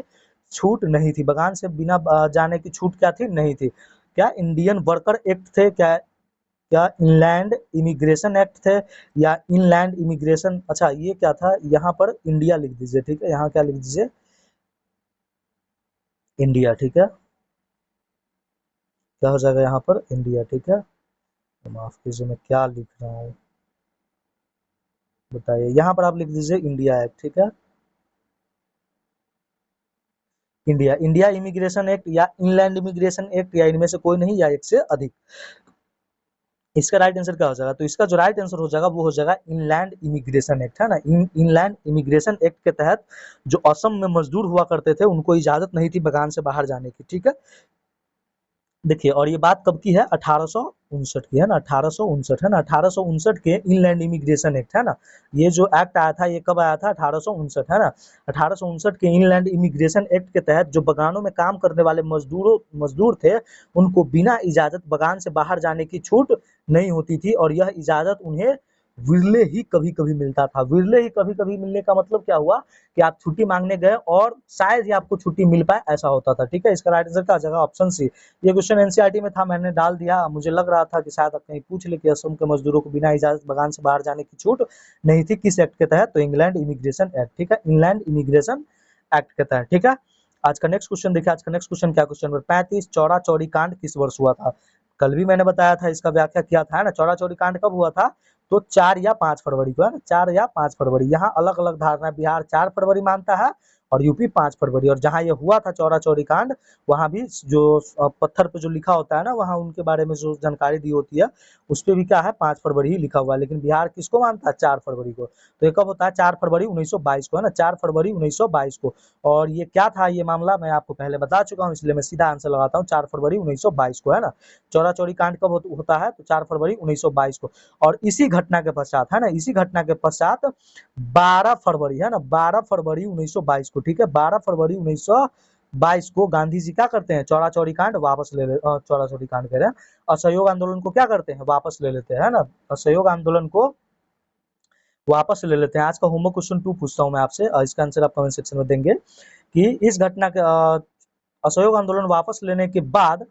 छूट नहीं थी, बगान से बिना जाने की छूट क्या थी, नहीं थी। क्या इंडियन वर्कर एक्ट थे, क्या क्या इनलैंड इमिग्रेशन एक्ट थे या इनलैंड इमिग्रेशन, अच्छा ये क्या था, यहाँ पर इंडिया लिख दीजिए, ठीक है, यहाँ क्या लिख दीजिए, इंडिया, ठीक है, क्या हो जाएगा यहाँ पर, इंडिया, ठीक है। तो माफ कीजिए मैं क्या लिख रहा हूँ, बताइए, यहाँ पर आप लिख दीजिए इंडिया एक्ट, ठीक है, इंडिया, इंडिया इमिग्रेशन एक्ट या इनलैंड इमिग्रेशन एक्ट, या इनमें से कोई नहीं या एक से अधिक। इसका राइट आंसर क्या हो जाएगा, तो इसका जो राइट आंसर हो जाएगा वो हो जाएगा इनलैंड इमिग्रेशन एक्ट, है ना। इनलैंड इमिग्रेशन एक्ट के तहत जो असम में मजदूर हुआ करते थे उनको इजाजत नहीं थी बगान से बाहर जाने की, ठीक है। देखिए, और ये बात कब की है, 1859 की, है ना, 1859, है ना, 1859 के इनलैंड इमिग्रेशन एक्ट, है ना। ये जो एक्ट आया था ये कब आया था, 1859, है ना। 1859 के इनलैंड इमिग्रेशन एक्ट के तहत जो बगानों में काम करने वाले मजदूर थे उनको बिना इजाजत बगान से बाहर जाने की छूट नहीं होती थी, और यह इजाजत उन्हें विरले ही कभी कभी मिलता था। विरले ही कभी कभी मिलने का मतलब क्या हुआ कि आप छुट्टी मांगने गए और शायद ही आपको छुट्टी मिल पाए, ऐसा होता था, ठीक है। इसका राइट आंसर क्या हो जाएगा, ऑप्शन सी। ये क्वेश्चन एनसीईआरटी में था, मैंने डाल दिया, मुझे लग रहा था कि शायद आप कहीं पूछ ले कि असम के मजदूरों को बिना इजाजत बगान से बाहर जाने की छूट नहीं थी, किस एक्ट के तहत, तो इंग्लैंड इमिग्रेशन एक्ट, ठीक है, इंग्लैंड इमिग्रेशन एक्ट के तहत, ठीक है। आज का नेक्स्ट क्वेश्चन देखिए, आज का नेक्स्ट क्वेश्चन क्या, क्वेश्चन नंबर 35, चौरा चौरी कांड किस वर्ष हुआ था। कल भी मैंने बताया था, इसका व्याख्या किया था, है ना। चौरा चौरी कांड कब हुआ था, तो 4 या 5 फरवरी को, है ना, 4 या 5 फरवरी। यहाँ अलग अलग धारणा है, बिहार 4 फरवरी मानता है और यूपी 5 फरवरी, और जहाँ ये हुआ था चौरा चौरी कांड वहाँ भी जो पत्थर पे जो लिखा होता है ना, वहाँ उनके बारे में जो जानकारी दी होती है उस पे भी क्या है, 5 फरवरी ही लिखा हुआ है, लेकिन बिहार किसको मानता है, 4 फरवरी को। तो ये कब होता है, 4 फरवरी 1922 को, है ना, 4 फरवरी 1922 को। और ये क्या था, ये मामला मैं आपको पहले बता चुका हूँ, इसलिए मैं सीधा आंसर लगाता हूँ, 4 फरवरी 1922 को, है ना। चौरा चौरी कांड कब होता है, तो 4 फरवरी 1922 को। और इसी घटना के पश्चात, है ना, इसी घटना के पश्चात 12 फरवरी, है ना, 12 फरवरी 1922 को, ठीक है, 12 फरवरी 1922 को गांधी जी क्या करते हैं, चौरा चौरी कांड वापस ले ले, चौरा चौरी कांड कह रहे हैं, असहयोग आंदोलन को क्या करते हैं, वापस ले लेते हैं, है ना, असहयोग आंदोलन को वापस ले लेते हैं। आज का होमवर्क क्वेश्चन 2 पूछता हूँ मैं आपसे, इसका आंसर आप कमेंट सेक्शन में देंगे कि इस घटना के असहयोग आंदोलन वापस लेने के बाद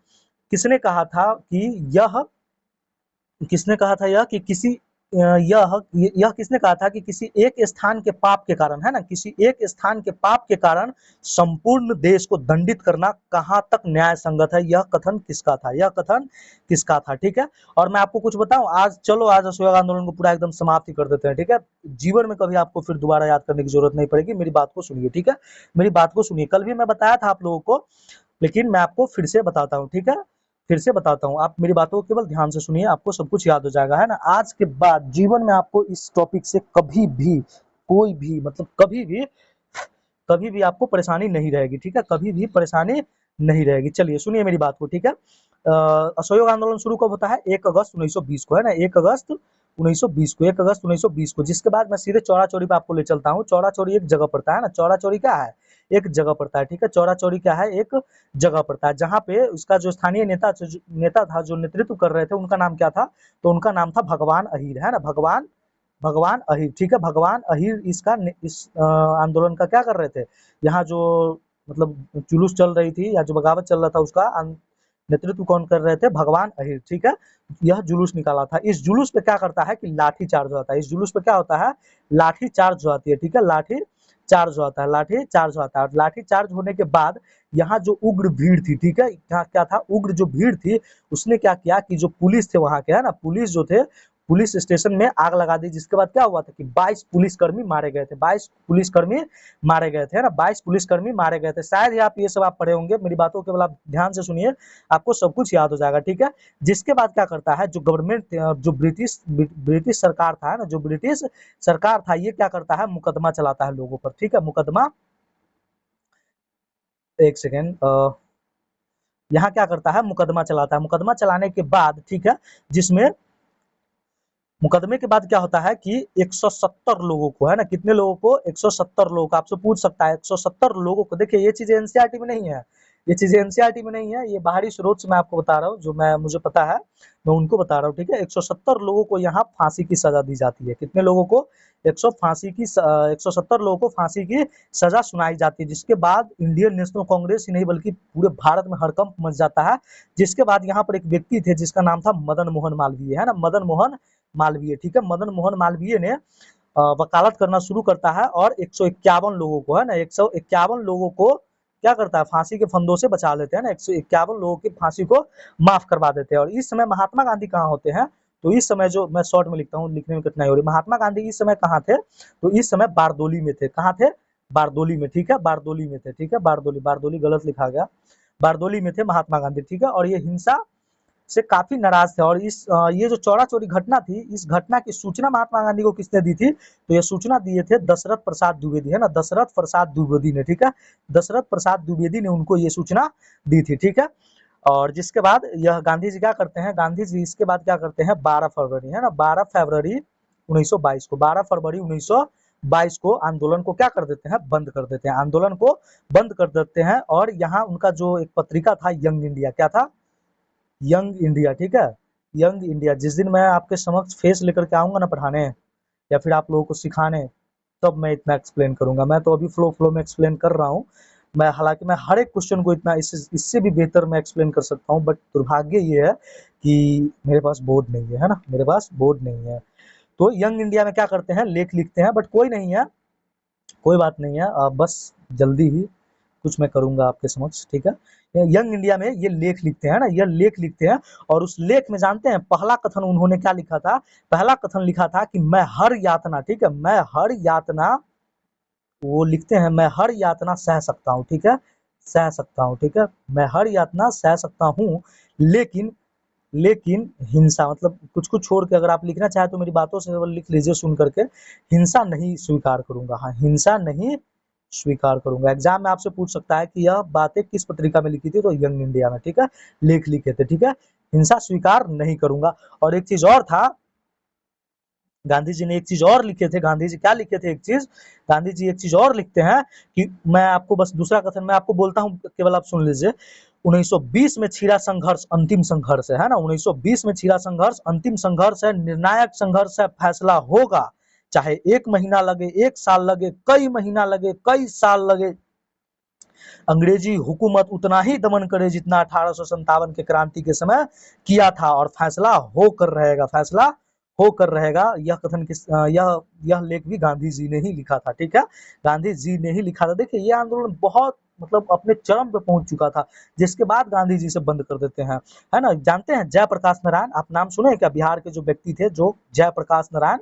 किसने कहा था कि यह, किसने कहा था यह कि किसी यह किसने कहा था कि किसी एक स्थान के पाप के कारण, है ना, किसी एक स्थान के पाप के कारण संपूर्ण देश को दंडित करना कहाँ तक न्याय संगत है, यह कथन किसका था, यह कथन किसका था, ठीक है। और मैं आपको कुछ बताऊं, आज चलो आज असहयोग आंदोलन को पूरा एकदम समाप्ति कर देते हैं, ठीक है। जीवन में कभी आपको फिर दोबारा याद करने की जरूरत नहीं पड़ेगी, मेरी बात को सुनिए, ठीक है, मेरी बात को सुनिए। कल भी मैं बताया था आप लोगों को, लेकिन मैं आपको फिर से बताता हूँ, ठीक है, फिर से बताता हूँ, आप मेरी बातों को केवल ध्यान से सुनिए, आपको सब कुछ याद हो जाएगा, है ना। आज के बाद जीवन में आपको इस टॉपिक से कभी भी कोई भी मतलब कभी भी आपको परेशानी नहीं रहेगी, ठीक है, कभी भी परेशानी नहीं रहेगी। चलिए सुनिए मेरी बात को, ठीक है। असहयोग आंदोलन शुरू कब होता है, 1 अगस्त 1920 को, है ना, 1 अगस्त 1920 को, 1 अगस्त 1920 को। जिसके बाद मैं सीधे चौरा चौरी पे आपको ले चलता हूँ। चौरा चौरी एक जगह पड़ता है ना, चौरा चौरी क्या है, एक जगह पड़ता है, ठीक है, चौरा चौरी क्या है, एक जगह पड़ता है, जहाँ पे उसका जो स्थानीय नेता था, जो नेतृत्व कर रहे थे, उनका नाम क्या था, तो उनका नाम था भगवान अहीर, है ना, भगवान भगवान अहीर, ठीक है, भगवान अहीर इस आंदोलन का क्या कर रहे थे, यहाँ जो मतलब जुलूस चल रही थी या जो बगावत चल रहा था उसका नेतृत्व कौन कर रहे थे, भगवान अहीर, ठीक है। यह जुलूस निकाला था। इस जुलूस पे क्या करता है कि लाठी चार्ज होता है, इस जुलूस पे क्या होता है, लाठी चार्ज हो जाती है, ठीक है, लाठी चार्ज होता है, लाठी चार्ज होता है। और लाठी चार्ज होने के बाद यहाँ जो उग्र भीड़ थी, ठीक है, यहाँ क्या था, उग्र जो भीड़ थी उसने क्या किया कि जो पुलिस थे वहां के, है ना, पुलिस जो थे, पुलिस स्टेशन में आग लगा दी। जिसके बाद क्या हुआ था कि 22 पुलिसकर्मी मारे गए थे, 22 पुलिसकर्मी मारे गए थे, है ना, 22 पुलिसकर्मी मारे गए थे। शायद ही आप ये सब आप पढ़े होंगे, मेरी बातों को केवल आप ध्यान से सुनिए, आपको सब कुछ याद हो जाएगा, ठीक है। जिसके बाद क्या करता है, जो गवर्नमेंट जो ब्रिटिश सरकार था ना, जो ब्रिटिश सरकार था, ये क्या करता है, मुकदमा चलाता है लोगों पर, ठीक है, मुकदमा, एक सेकेंड, यहाँ क्या करता है, मुकदमा चलाता है। मुकदमा चलाने के बाद, ठीक है, जिसमें मुकदमे के बाद क्या होता है कि 170 लोगों को, है ना, कितने लोगों को, 170 लोगों को, आपसे पूछ सकता है 170 लोगों को। देखिए ये चीजें एनसीईआरटी में नहीं है, ये चीजें एनसीईआरटी में नहीं है, ये बाहरी स्रोत से मैं आपको बता रहा हूँ, जो मैं मुझे पता है मैं उनको बता रहा हूँ, ठीक है। 170 लोगों को यहाँ फांसी की सजा दी जाती है। कितने लोगों को, 170 लोगों को फांसी की सजा सुनाई जाती है, जिसके बाद इंडियन नेशनल कांग्रेस ही नहीं बल्कि पूरे भारत में हड़कंप मच जाता है। जिसके बाद यहाँ पर एक व्यक्ति थे जिसका नाम था मदन मोहन मालवीय, है ना, मदन मोहन मालवीय, ठीक है। मदन मोहन मालवीय ने वकालत करना शुरू करता है और 151 लोगों को, है ना, 151 लोगों को क्या करता है, फांसी के फंदों से बचा लेते हैं ना, 151 लोगों की फांसी को माफ करवा देते हैं। और इस समय महात्मा गांधी कहाँ होते हैं, तो इस समय, जो मैं शॉर्ट में लिखता हूँ, लिखने में कठिनाई हो रही है, महात्मा गांधी इस समय कहाँ थे, तो इस समय बारदोली में थे। कहाँ थे, बारदोली में, ठीक है, बारदोली में थे, ठीक है, बारदोली, बारदोली गलत लिखा गया, बारदोली में थे महात्मा गांधी, ठीक है। और ये हिंसा से काफी नाराज थे। और ये जो चौरा चौरी घटना थी, इस घटना की सूचना महात्मा गांधी को किसने दी थी, तो ये सूचना दिए थे दशरथ प्रसाद द्विवेदी, है ना, दशरथ प्रसाद द्विवेदी ने, ठीक है, दशरथ प्रसाद द्विवेदी ने उनको ये सूचना दी थी, ठीक है। और जिसके बाद यह गांधी जी क्या करते हैं, गांधी जी इसके बाद क्या करते हैं, 12 फरवरी, है ना, 12 फरवरी 1922 को, 12 फरवरी 1922 को आंदोलन को क्या कर देते हैं, बंद कर देते हैं, आंदोलन को बंद कर देते हैं। और यहाँ उनका जो एक पत्रिका था यंग इंडिया, क्या था, यंग इंडिया, ठीक है, यंग इंडिया। जिस दिन मैं आपके समक्ष फेस लेकर के आऊंगा ना पढ़ाने या फिर आप लोगों को सिखाने, तब मैं इतना एक्सप्लेन करूंगा। मैं तो अभी फ्लो में एक्सप्लेन कर रहा हूँ। मैं हालांकि मैं हर एक क्वेश्चन को इतना इससे भी बेहतर मैं एक्सप्लेन कर सकता हूँ, बट दुर्भाग्य ये है कि मेरे पास बोर्ड नहीं है ना, मेरे पास बोर्ड नहीं है। तो यंग इंडिया में क्या करते हैं, लेख लिखते हैं, बट कोई नहीं है, कोई बात नहीं है, बस जल्दी ही कुछ मैं करूंगा आपके समक्ष, ठीक है। यंग इंडिया में ये लेख लिखते हैं ना, ये लेख लिखते हैं। और उस लेख में जानते हैं पहला कथन उन्होंने क्या लिखा था, पहला कथन लिखा था कि मैं हर यातना, ठीक है, मैं हर यातना, वो लिखते हैं मैं हर यातना सह सकता हूँ, ठीक है, सह सकता हूँ, ठीक है, मैं हर यातना सह सकता हूँ, लेकिन लेकिन हिंसा, मतलब कुछ कुछ छोड़ के अगर आप लिखना चाहे तो मेरी बातों से लिख लीजिए सुन करके, हिंसा नहीं स्वीकार करूंगा, हाँ, हिंसा नहीं स्वीकार करूंगा। एग्जाम में आपसे पूछ सकता है कि यह बातें किस पत्रिका में लिखी थी, तो यंग इंडिया में, ठीक है, लेख लिखे थे, ठीक है, हिंसा स्वीकार नहीं करूंगा। और एक चीज और था, गांधी जी ने एक चीज और लिखे थे, गांधी जी क्या लिखे थे, एक चीज, गांधी जी एक चीज और लिखते हैं कि मैं आपको बस दूसरा कथन मैं आपको बोलता हूं, केवल आप सुन लीजिए। 1920 में छिड़ा संघर्ष अंतिम संघर्ष है ना, 1920 में छिड़ा संघर्ष अंतिम संघर्ष है, निर्णायक संघर्ष है, फैसला होगा, चाहे 1 महीना लगे, 1 साल लगे, कई महीना लगे, कई साल लगे, अंग्रेजी हुकूमत उतना ही दमन करे जितना 1857 के क्रांति के समय किया था, और फैसला होकर रहेगा, फैसला होकर रहेगा। यह कथन यह लेख भी गांधी जी ने ही लिखा था, ठीक है, गांधी जी ने ही लिखा था। देखिए ये आंदोलन बहुत मतलब अपने चरम पे पहुंच चुका था, जिसके बाद गांधी जी से बंद कर देते हैं, है ना। जानते हैं जयप्रकाश नारायण, आप नाम सुने क्या, बिहार के जो व्यक्ति थे, जो जयप्रकाश नारायण,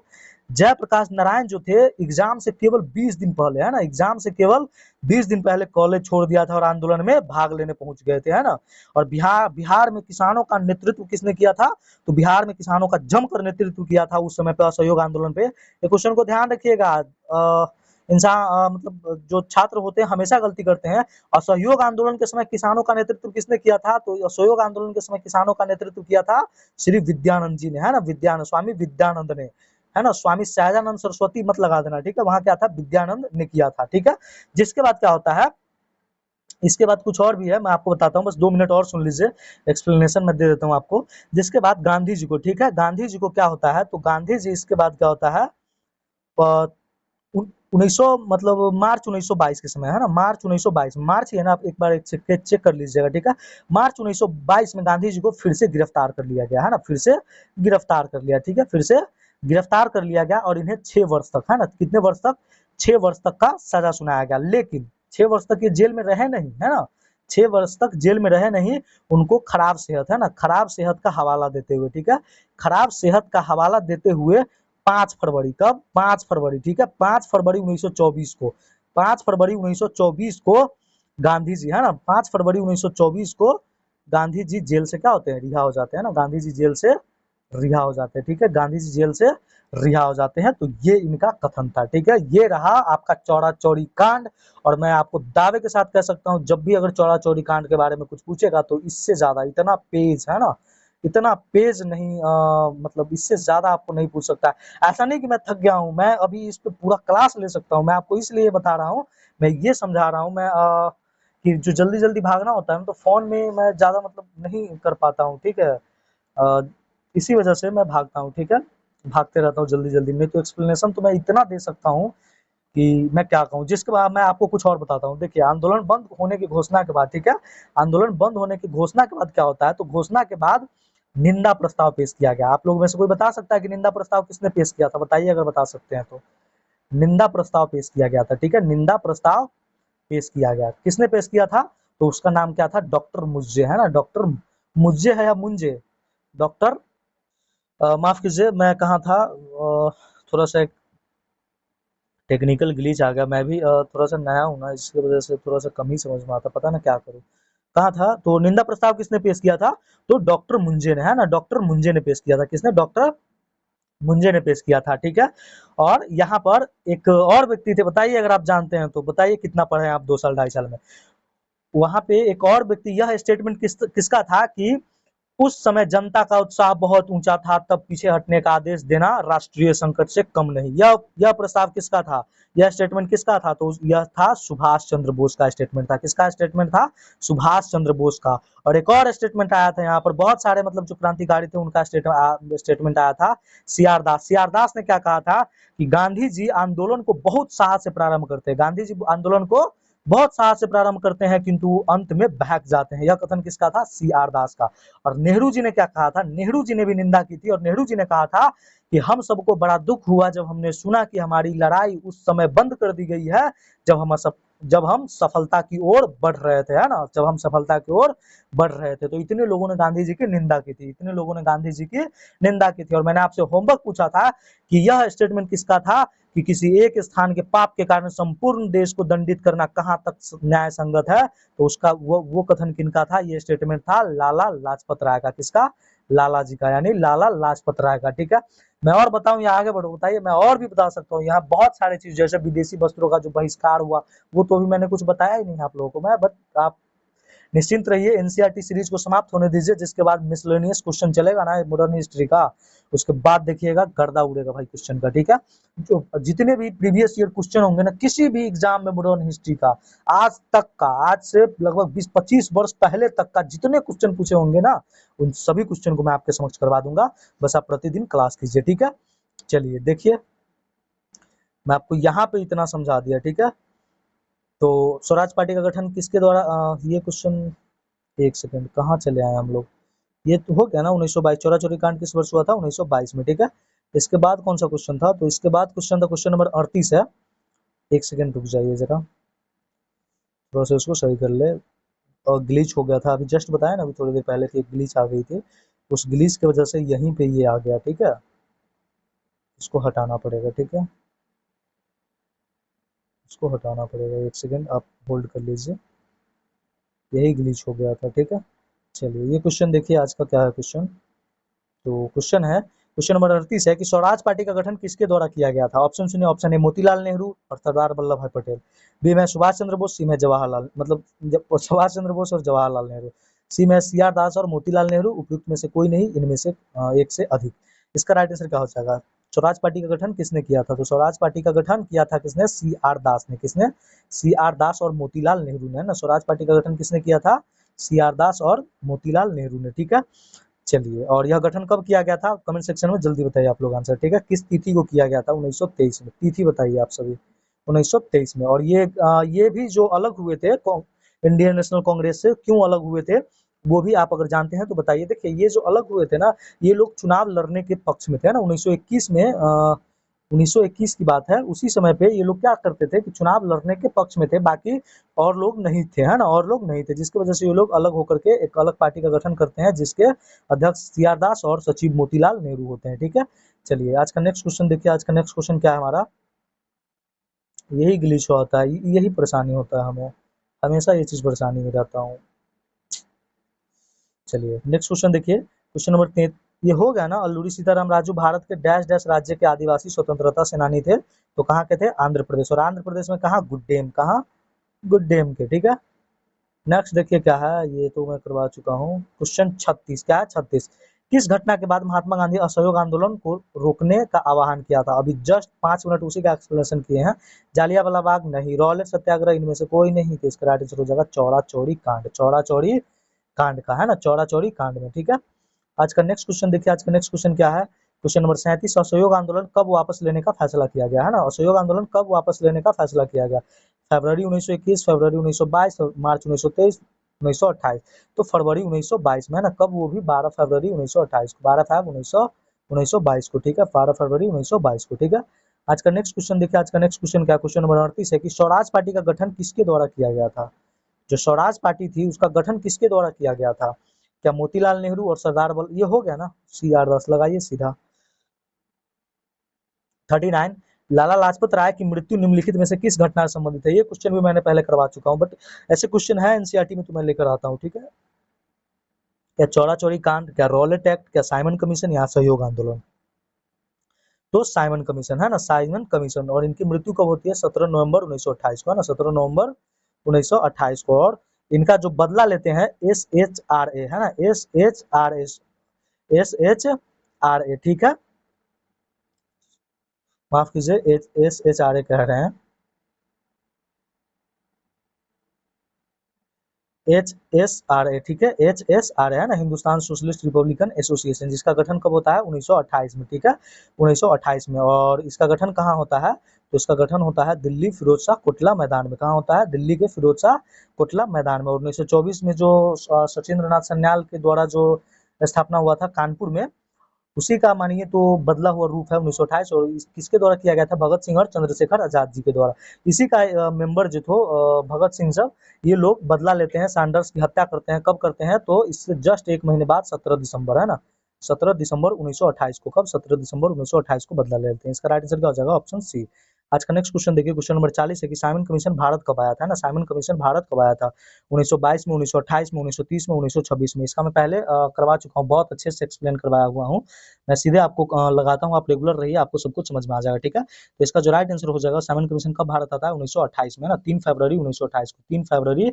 जयप्रकाश नारायण जो थे, एग्जाम से केवल 20 दिन पहले, है ना, एग्जाम से केवल 20 दिन पहले कॉलेज छोड़ दिया था और आंदोलन में भाग लेने पहुंच गए थे, है ना। और बिहार में किसानों का नेतृत्व किसने किया था, तो बिहार में किसानों का जमकर नेतृत्व किया था उस समय पे असहयोग आंदोलन पे। ये क्वेश्चन को ध्यान रखिएगा, इंसान मतलब जो छात्र होते हैं हमेशा गलती करते हैं। असहयोग आंदोलन के समय किसानों का नेतृत्व किसने किया था, तो असहयोग आंदोलन के समय किसानों का नेतृत्व किया था श्री विद्यानंद जी ने, है ना, स्वामी विद्यानंद ने, है ना, स्वामी सहजानंद सरस्वती मत लगा देना, ठीक है, वहां क्या था, विद्यानंद ने किया था, ठीक है। जिसके बाद क्या होता है, इसके बाद कुछ और भी है, मैं आपको बताता हूँ, बस 2 मिनट और सुन लीजिए, एक्सप्लेनेशन मैं दे देता हूँ आपको। जिसके बाद गांधी जी को, ठीक है, गांधी जी को क्या होता है, तो गांधी जी इसके बाद क्या होता है, 1900 मतलब मार्च 1922 के समय, है ना, मार्च 1922, मार्च ही है ना, आप एक बार चेक कर लीजिएगा, ठीक है। मार्च 1922 में गांधी जी को फिर से गिरफ्तार कर लिया गया, है ना, फिर से गिरफ्तार कर लिया, ठीक है, फिर से गिरफ्तार कर लिया गया और इन्हें 6 वर्ष तक, है ना, कितने वर्ष तक, 6 वर्ष तक का सजा सुनाया गया। लेकिन 6 वर्ष तक ये जेल में रहे नहीं, है ना, 6 वर्ष तक जेल में रहे नहीं, उनको खराब सेहत, है ना, खराब सेहत का हवाला देते हुए, ठीक है, खराब सेहत का हवाला देते हुए 5 फरवरी, कब, 5 फरवरी, ठीक है, 5 फरवरी 1924 को, 5 फरवरी 1924 को गांधी जी, है ना, 5 फरवरी 1924 को गांधी जी जेल से क्या होते हैं, रिहा हो जाते हैं ना, गांधी जी जेल से रिहा हो जाते हैं, ठीक है, गांधी जी जेल से रिहा हो जाते हैं। तो ये इनका कथन था, ठीक है, ये रहा आपका चौरा चौरी कांड। और मैं आपको दावे के साथ कह सकता हूँ, जब भी अगर चौरा चौरी कांड के बारे में कुछ पूछेगा तो इससे ज्यादा, इतना पेज, है ना, इतना पेज नहीं, मतलब इससे ज्यादा आपको नहीं पूछ सकता है। ऐसा नहीं कि मैं थक गया हूँ, मैं अभी इस पे पूरा क्लास ले सकता हूँ, मैं आपको इसलिए बता रहा हूँ, मैं ये समझा रहा हूँ, मैं कि जो जल्दी जल्दी भागना होता है ना, तो फोन में मैं ज्यादा मतलब नहीं कर पाता हूँ, ठीक है, इसी वजह से मैं भागता हूँ, ठीक है, भागते रहता हूँ जल्दी जल्दी में, तो एक्सप्लेनेशन तो मैं इतना दे सकता हूँ कि मैं क्या कहूँ। जिसके बाद मैं आपको कुछ और बताता हूँ। देखिए, आंदोलन बंद होने की घोषणा के बाद, ठीक है, आंदोलन बंद होने की घोषणा के बाद क्या होता है, तो घोषणा के बाद निंदा प्रस्ताव पेश किया गया। आप लोगों में से कोई बता सकता है कि निंदा प्रस्ताव किसने पेश किया था? बताइए अगर बता सकते हैं तो। निंदा प्रस्ताव पेश किया गया था, ठीक है, निंदा प्रस्ताव पेश किया गया। किसने पेश किया था? तो उसका नाम क्या था? डॉक्टर मुज्जे, है ना, डॉक्टर मुज्जे है या मुंजे? डॉक्टर, माफ कीजिए, मैं कहाँ था, थोड़ा सा एक टेक्निकल ग्लिच आ गया। मैं भी थोड़ा सा नया हूँ ना, इसकी वजह से थोड़ा सा कम ही समझ में आता, पता ना क्या करूँ। कहाँ था? तो निंदा प्रस्ताव किसने पेश किया था? तो डॉक्टर मुंजे ने, है ना, डॉक्टर मुंजे ने पेश किया था। किसने? डॉक्टर मुंजे ने पेश किया था, ठीक है। और यहाँ पर एक और व्यक्ति थे, बताइए अगर आप जानते हैं तो बताइए, कितना पढ़े हैं आप 2 साल 2.5 साल में। वहां पे एक और व्यक्ति, यह स्टेटमेंट किसका था कि उस समय जनता का उत्साह बहुत ऊंचा था, तब पीछे हटने का आदेश देना राष्ट्रीय संकट से कम नहीं। यह प्रस्ताव किसका था? यह स्टेटमेंट किसका था? तो यह था सुभाष चंद्र बोस का स्टेटमेंट था। किसका स्टेटमेंट था? सुभाष चंद्र बोस का। और एक और स्टेटमेंट आया था यहाँ पर, बहुत सारे मतलब जो क्रांतिकारी थे उनका स्टेटमेंट आया था। सीआर दास, सीआर दास ने क्या कहा था कि गांधी जी आंदोलन को बहुत साहस से प्रारंभ करते हैं, गांधी जी आंदोलन को बहुत साहस से प्रारंभ करते हैं किंतु अंत में बहक जाते हैं। यह कथन किसका था? सीआर दास का। और नेहरू जी ने क्या कहा था? नेहरू जी ने भी निंदा की थी, और नेहरू जी ने कहा था कि हम सबको बड़ा दुख हुआ जब हमने सुना कि हमारी लड़ाई उस समय बंद कर दी गई है जब हम सफलता की ओर बढ़ रहे थे, है ना, जब हम सफलता की ओर बढ़ रहे थे। तो इतने लोगों ने गांधी जी की निंदा की थी, इतने लोगों ने गांधी जी की निंदा की थी। और मैंने आपसे होमवर्क पूछा था कि यह स्टेटमेंट किसका था, कि किसी एक स्थान के पाप के कारण संपूर्ण देश को दंडित करना कहाँ तक न्याय संगत है। तो उसका वो कथन किनका था? ये स्टेटमेंट था लाला लाजपत राय का। किसका? लाला जी का, यानी लाला लाजपत राय का, ठीक है। मैं और बताऊं या आगे बढ़ो? बताइए, मैं और भी बता सकता हूँ। यहाँ बहुत सारे चीज, जैसे विदेशी वस्त्रों का जो बहिष्कार हुआ, वो तो अभी मैंने कुछ बताया ही नहीं आप लोगों को। मैं बट आप निश्चिंत रहिए, एनसीईआरटी सीरीज को समाप्त होने दीजिए, जिसके बाद मिसलेनियस क्वेश्चन चलेगा ना मॉडर्न हिस्ट्री का, उसके बाद देखिएगा गर्दा उड़ेगा भाई क्वेश्चन का, ठीक है। जो जितने भी प्रीवियस ईयर क्वेश्चन होंगे ना किसी भी एग्जाम में मॉडर्न हिस्ट्री का, आज तक का, आज से लगभग 20-25 वर्ष पहले तक का जितने क्वेश्चन पूछे होंगे ना, उन सभी क्वेश्चन को मैं आपके समक्ष करवा दूंगा। बस आप प्रतिदिन क्लास कीजिए, ठीक है। चलिए देखिए, मैं आपको यहाँ पे इतना समझा दिया, ठीक है। तो स्वराज पार्टी का गठन किसके द्वारा, ये क्वेश्चन, एक सेकंड, कहाँ चले आए हम लोग? ये तो हो गया ना 1922। चौरा चौरी कांड किस वर्ष हुआ था? 1922 में, ठीक है। इसके बाद कौन सा क्वेश्चन था? तो इसके बाद क्वेश्चन था, क्वेश्चन नंबर 38 है। एक सेकंड रुक जाइए जरा, थोड़ा सा उसको सही कर ले। और ग्लिच हो गया था अभी, जस्ट बताया ना अभी थोड़ी देर पहले कि एक ग्लिच आ गई थी, उस ग्लिच की वजह से यहीं पे ये आ गया, ठीक है। इसको हटाना पड़ेगा, ठीक है, इसको हटाना पड़ेगा। एक सेकंड आप होल्ड कर लीजिए, यही ग्लिच हो गया था, ठीक है। चलिए, ये क्वेश्चन देखिए आज का क्या है क्वेश्चन। तो क्वेश्चन है, क्वेश्चन नंबर 38 है कि स्वराज पार्टी का गठन किसके द्वारा किया गया था? ऑप्शन सुनिए। ऑप्शन ए मोतीलाल नेहरू और सरदार वल्लभ भाई पटेल, बी में सुभाष चंद्र बोस, सी में जवाहरलाल, मतलब सुभाष चंद्र बोस और जवाहरलाल नेहरू, सी में सीआर दास और मोतीलाल नेहरू, उपयुक्त में से कोई नहीं, इनमें से एक से अधिक। इसका राइट आंसर क्या हो जाएगा? स्वराज पार्टी का गठन किसने किया था? तो स्वराज पार्टी का गठन किया था किसने? सी आर दास ने। किसने? सी आर दास और मोतीलाल नेहरू ने, है ना। स्वराज पार्टी का गठन किसने किया था? सी आर दास और मोतीलाल नेहरू ने, ठीक है। चलिए, और यह गठन कब किया गया था? कमेंट सेक्शन में जल्दी बताइए आप लोग आंसर, ठीक है। किस तिथि को किया गया था? 1923 में। तिथि बताइए आप सभी, 1923 में। और ये भी जो अलग हुए थे इंडियन नेशनल कांग्रेस से, क्यों अलग हुए थे वो भी आप अगर जानते हैं तो बताइए। देखिए, ये जो अलग हुए थे ना, ये लोग चुनाव लड़ने के पक्ष में थे ना 1921 में। 1921 की बात है, उसी समय पे ये लोग क्या करते थे कि चुनाव लड़ने के पक्ष में थे, बाकी और लोग नहीं थे, है ना, और लोग नहीं थे, जिसकी वजह से ये लोग अलग होकर के एक अलग पार्टी का गठन करते हैं, जिसके अध्यक्ष सीआर दास और सचिव मोतीलाल नेहरू होते हैं, ठीक है। चलिए, आज का नेक्स्ट क्वेश्चन देखिए। आज का नेक्स्ट क्वेश्चन क्या है हमारा? यही ग्लिच होता है, यही परेशानी होता है हमें, हमेशा ये चीज परेशानी में रहता हूँ। चलिए, नेक्स्ट क्वेश्चन देखिए, क्वेश्चन नंबर 3। ये हो गया ना, अल्लूरी सीताराम राजू भारत के डैश डैश राज्य के आदिवासी स्वतंत्रता सेनानी थे। तो कहाँ के थे? आंध्र प्रदेश। और आंध्र प्रदेश में कहाँ? गुड्डेम। कहाँ? गुड्डेम के, ठीक है। नेक्स्ट देखिए क्या है, ये तो मैं करवा चुका हूँ। क्वेश्चन 36 क्या है? 36। किस घटना के बाद महात्मा गांधी असहयोग आंदोलन को रोकने का आह्वान किया था? अभी जस्ट 5 मिनट उसी का एक्सप्लेनेशन किए हैं। जालियांवाला बाग नहीं, रॉलेट सत्याग्रह, इनमें से कोई नहीं। तो इसका राइट आंसर हो जाएगा चौरा चौरी कांड। चौरा चौरी कांड का, है ना, चौरा चौरी कांड में, ठीक है। आज का नेक्स्ट क्वेश्चन देखिए। आज का नेक्स्ट क्वेश्चन क्या है? क्वेश्चन नंबर 37, असहयोग आंदोलन कब वापस लेने का फैसला किया गया, है ना, असहयोग आंदोलन कब वापस लेने का फैसला किया गया, फरवरी 1921, फरवरी 1922, मार्च 1923, 1928। तो फरवरी 1922 में, है ना, कब, वो भी 12 फरवरी 1928 को, 12 फरवरी 1922 को, ठीक है, 12 फरवरी 1922 को, ठीक है। आज का नेक्स्ट क्वेश्चन देखिए, आज का नेक्स्ट क्वेश्चन क्या, क्वेश्चन नंबर 38 है कि स्वराज पार्टी का गठन किसके द्वारा किया गया था, जो स्वराज पार्टी थी उसका गठन किसके द्वारा किया गया था, क्या मोतीलाल नेहरू और सरदार ये हो गया ना, CR10 लगाइए सीधा। 39, लाला लाजपत राय की मृत्यु निम्नलिखित में से किस घटना से संबंधित है, ये क्वेश्चन भी मैंने पहले करवा चुका हूँ, बट ऐसे क्वेश्चन है एनसीईआरटी में तो मैं लेकर आता हूँ, ठीक है। क्या चौरा चौरी कांड, क्या रॉलेट एक्ट, क्या साइमन कमीशन, या सहयोग आंदोलन, तो साइमन कमीशन, है ना, साइमन कमीशन। और इनकी मृत्यु कब होती है, 17 नवंबर 1928 को, है ना, 17 नवंबर 1928 को। और इनका जो बदला लेते हैं SHRA, है ना, SHRA, ठीक है, माफ कीजिए, SHRA कह रहे हैं, HSRA, ठीक है, HSRA, है ना, हिंदुस्तान सोशलिस्ट रिपब्लिकन एसोसिएशन, जिसका गठन कब होता है, 1928 में, ठीक है, 1928 में। और इसका गठन कहाँ होता है, तो इसका गठन होता है दिल्ली फिरोज शाह कोटला मैदान में, कहाँ होता है, दिल्ली के फिरोज शाह कोटला मैदान में। और 1924 में जो सचिंद्र नाथ सन्याल के द्वारा जो स्थापना हुआ था कानपुर में, उसी का मानिए तो बदला हुआ रूप है 1928। और किसके द्वारा किया गया था, भगत सिंह और चंद्रशेखर आजाद जी के द्वारा। इसी का मेंबर जो थे भगत सिंह सब, ये लोग बदला लेते हैं, सैंडर्स की हत्या करते हैं, कब करते हैं, तो इससे जस्ट एक महीने बाद 17 दिसंबर, है ना, 17 दिसंबर 1928 को, कब, 17 दिसंबर 1928 को बदला ले लेते हैं। इसका राइट आंसर क्या हो जाएगा, ऑप्शन सी। आज का नेक्स्ट क्वेश्चन देखिए, क्वेश्चन नंबर 40 है कि साइमन कमीशन भारत कब आया था, है ना, साइमन कमीशन भारत कब आया था, 1922 में, 1928 में, 1930 में, 1926 में। इसका मैं पहले करवा चुका हूँ, बहुत अच्छे से एक्सप्लेन करवाया हुआ हूँ, मैं सीधे आपको लगाता हूँ, आप रेगुलर रहिए, आपको सब कुछ समझ में आ जाएगा, ठीक है। तो इसका जो राइट आंसर हो जाएगा, साइमन कमीशन कब भारत आता है, 1928 में, ना, 3 फरवरी 1928 को, 3 फरवरी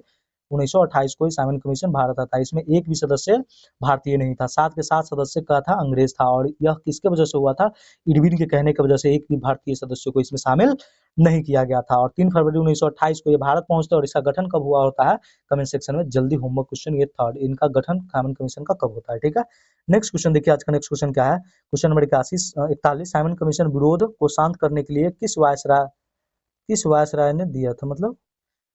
1928 को ही साइमन कमीशन भारत आता है। इसमें एक भी सदस्य भारतीय नहीं था, 7 के 7 सदस्य का था अंग्रेज था। और यह किसके वजह से हुआ था, इरविन के कहने की वजह से एक भी भारतीय सदस्य को इसमें शामिल नहीं किया गया था। और 3 फरवरी 1928 को ये भारत पहुंचता है। और इसका गठन कब हुआ होता है, कमेंट सेक्शन में जल्दी होमवर्क क्वेश्चन, ये थर्ड, इनका गठन साइमन कमीशन का कब होता है, ठीक है। नेक्स्ट क्वेश्चन देखिए, आज का नेक्स्ट क्वेश्चन क्या है, क्वेश्चन नंबर 41, साइमन कमीशन विरोध को शांत करने के लिए किस वायसराय ने दिया था, मतलब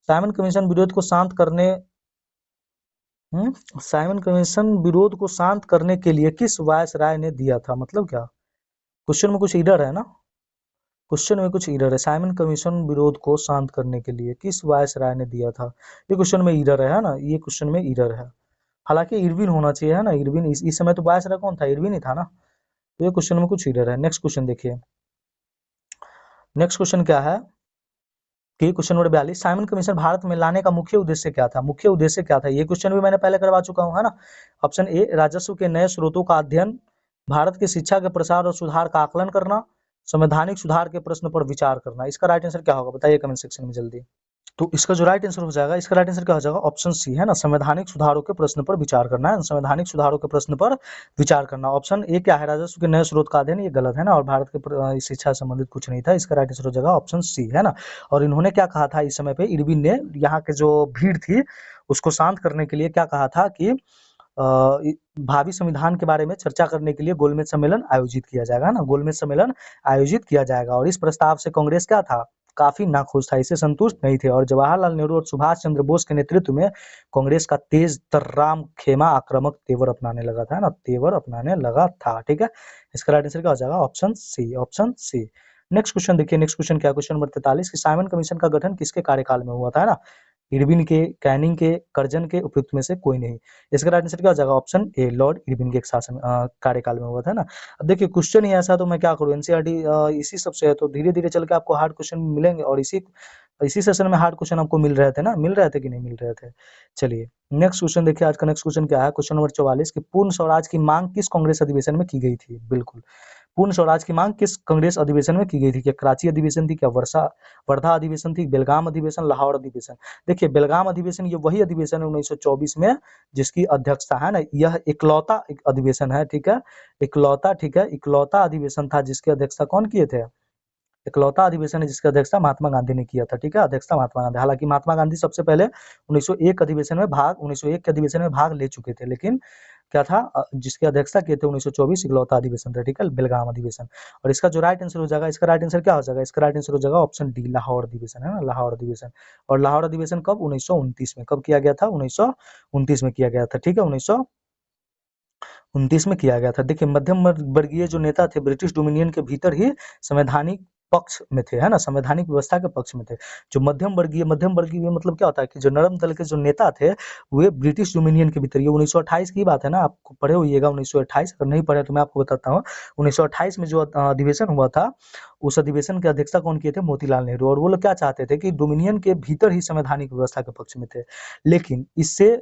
साइमन कमीशन विरोध को शांत करने साइमन कमीशन विरोध को शांत करने के लिए किस वायसराय ने दिया था, मतलब क्या, क्वेश्चन में कुछ इरर है ना, क्वेश्चन में कुछ इरर है, साइमन कमीशन विरोध को शांत करने के लिए किस वायसराय ने दिया था, ये क्वेश्चन में इरर है ना, ये क्वेश्चन में इरर है। हालांकि इरविन होना चाहिए, है ना, इरविन, इस समय तो वायसराय कौन था, इरविन ही था ना, तो ये क्वेश्चन में कुछ इरर है। नेक्स्ट क्वेश्चन देखिए, नेक्स्ट क्वेश्चन क्या है कि question number 42, Simon commission Bharat में लाने का मुख्य उद्देश्य क्या था, मुख्य उद्देश्य क्या था, ये क्वेश्चन भी मैंने पहले करवा चुका हूँ, है ना। ऑप्शन ए, राजस्व के नए स्रोतों का अध्ययन, भारत की शिक्षा के प्रसार और सुधार का आकलन करना, संवैधानिक सुधार के प्रश्न पर विचार करना। इसका राइट आंसर क्या होगा, बताइए कमेंट सेक्शन में जल्दी। तो इसका जो राइट आंसर हो जाएगा, इसका राइट आंसर क्या हो जाएगा, ऑप्शन सी, है ना, संवैधानिक सुधारों के प्रश्न पर विचार करना है, संवैधानिक सुधारों के प्रश्न पर विचार करना। ऑप्शन ए क्या है, राजस्व के नए स्रोत का अध्ययन, ये गलत है ना, और भारत के शिक्षा से संबंधित कुछ नहीं था। इसका राइट आंसर हो जाएगा ऑप्शन सी, है ना। और इन्होंने क्या कहा था इस समय पे, इरविन ने यहाँ के जो भीड़ थी उसको शांत करने के लिए क्या कहा था कि भावी संविधान के बारे में चर्चा करने के लिए गोलमेज सम्मेलन आयोजित किया जाएगा ना, गोलमेज सम्मेलन आयोजित किया जाएगा। और इस प्रस्ताव से कांग्रेस क्या था, काफी नाखुश था, इससे संतुष्ट नहीं थे। और जवाहरलाल नेहरू और सुभाष चंद्र बोस के नेतृत्व में कांग्रेस का तेज तर्राम खेमा आक्रामक तेवर अपनाने लगा था ना, तेवर अपनाने लगा था, ठीक है। इसका राइट आंसर क्या हो जाएगा, option C, option C. Next question देखिए, नेक्स्ट क्वेश्चन क्या, क्वेश्चन नंबर 43 कि साइमन कमीशन का गठन किसके कार्यकाल में हुआ था, है ना, इरविन के, कैनिंग के, कर्जन के, उपयुक्त में से कोई नहीं। इसका राइट आंसर क्या हो जाएगा, ऑप्शन ए, लॉर्ड इरविन के शासन कार्यकाल में हुआ था ना। अब देखिए क्वेश्चन ही ऐसा, तो मैं क्या करूँ, एनसीईआरटी इसी सबसे है, तो धीरे धीरे चल के आपको हार्ड क्वेश्चन मिलेंगे। और इसी सेशन में हार्ड क्वेश्चन आपको मिल रहे थे ना, मिल रहे थे कि नहीं मिल रहे थे। चलिए नेक्स्ट क्वेश्चन देखिए, आज का नेक्स्ट क्वेश्चन क्या है, क्वेश्चन नंबर 44 कि पूर्ण स्वराज की मांग किस कांग्रेस अधिवेशन में की गई थी, बिल्कुल, पूर्ण स्वराज की मांग किस कांग्रेस अधिवेशन में की गई थी, क्या कराची अधिवेशन थी, क्या वर्धा अधिवेशन थी, बेलगाम अधिवेशन, लाहौर अधिवेशन। देखिए बेलगाम अधिवेशन ये वही अधिवेशन है 1924 में जिसकी अध्यक्षता, है ना, यह इकलौता अधिवेशन है, ठीक है, इकलौता, ठीक है, इकलौता अधिवेशन था जिसकी अध्यक्षता कौन किए थे, इकलौता अधिवेशन है जिसकी अध्यक्षता महात्मा गांधी ने किया था, ठीक है, अध्यक्षता महात्मा गांधी। हालांकि महात्मा गांधी सबसे पहले 1901 के अधिवेशन में भाग ले चुके थे, लेकिन क्या था, जिसकी अध्यक्षता किए थे 1924, इकलौता अधिवेशन था, ठीक है, बेलगाम अधिवेशन। और इसका जो राइट आंसर हो जाएगा, इसका राइट आंसर क्या हो जाएगा, इसका राइट आंसर हो जाएगा ऑप्शन डी, लाहौर अधिवेशन, है ना, लाहौर अधिवेशन। और लाहौर अधिवेशन कब, 1929 में, कब किया गया था, 1929 में किया गया था, ठीक है, 1929 में किया गया था। देखिए, मध्यम वर्गीय जो नेता थे ब्रिटिश डोमिनियन के भीतर ही संवैधानिक पक्ष में थे, है ना, संवैधानिक व्यवस्था के पक्ष में थे। जो मध्यम वर्गीय मतलब क्या होता है कि जो नरम दल के जो नेता थे वे ब्रिटिश डोमिनियन के भीतर, ये 1928 की बात है ना, आपको पढ़े होइएगा 1928, अगर नहीं पढ़े तो मैं आपको बताता हूँ। 1928 में जो अधिवेशन हुआ था, उस अधिवेशन की अध्यक्षता कौन किए थे, मोतीलाल नेहरू। और वो लोग क्या चाहते थे कि डोमिनियन के भीतर ही संवैधानिक व्यवस्था के पक्ष में थे, लेकिन इससे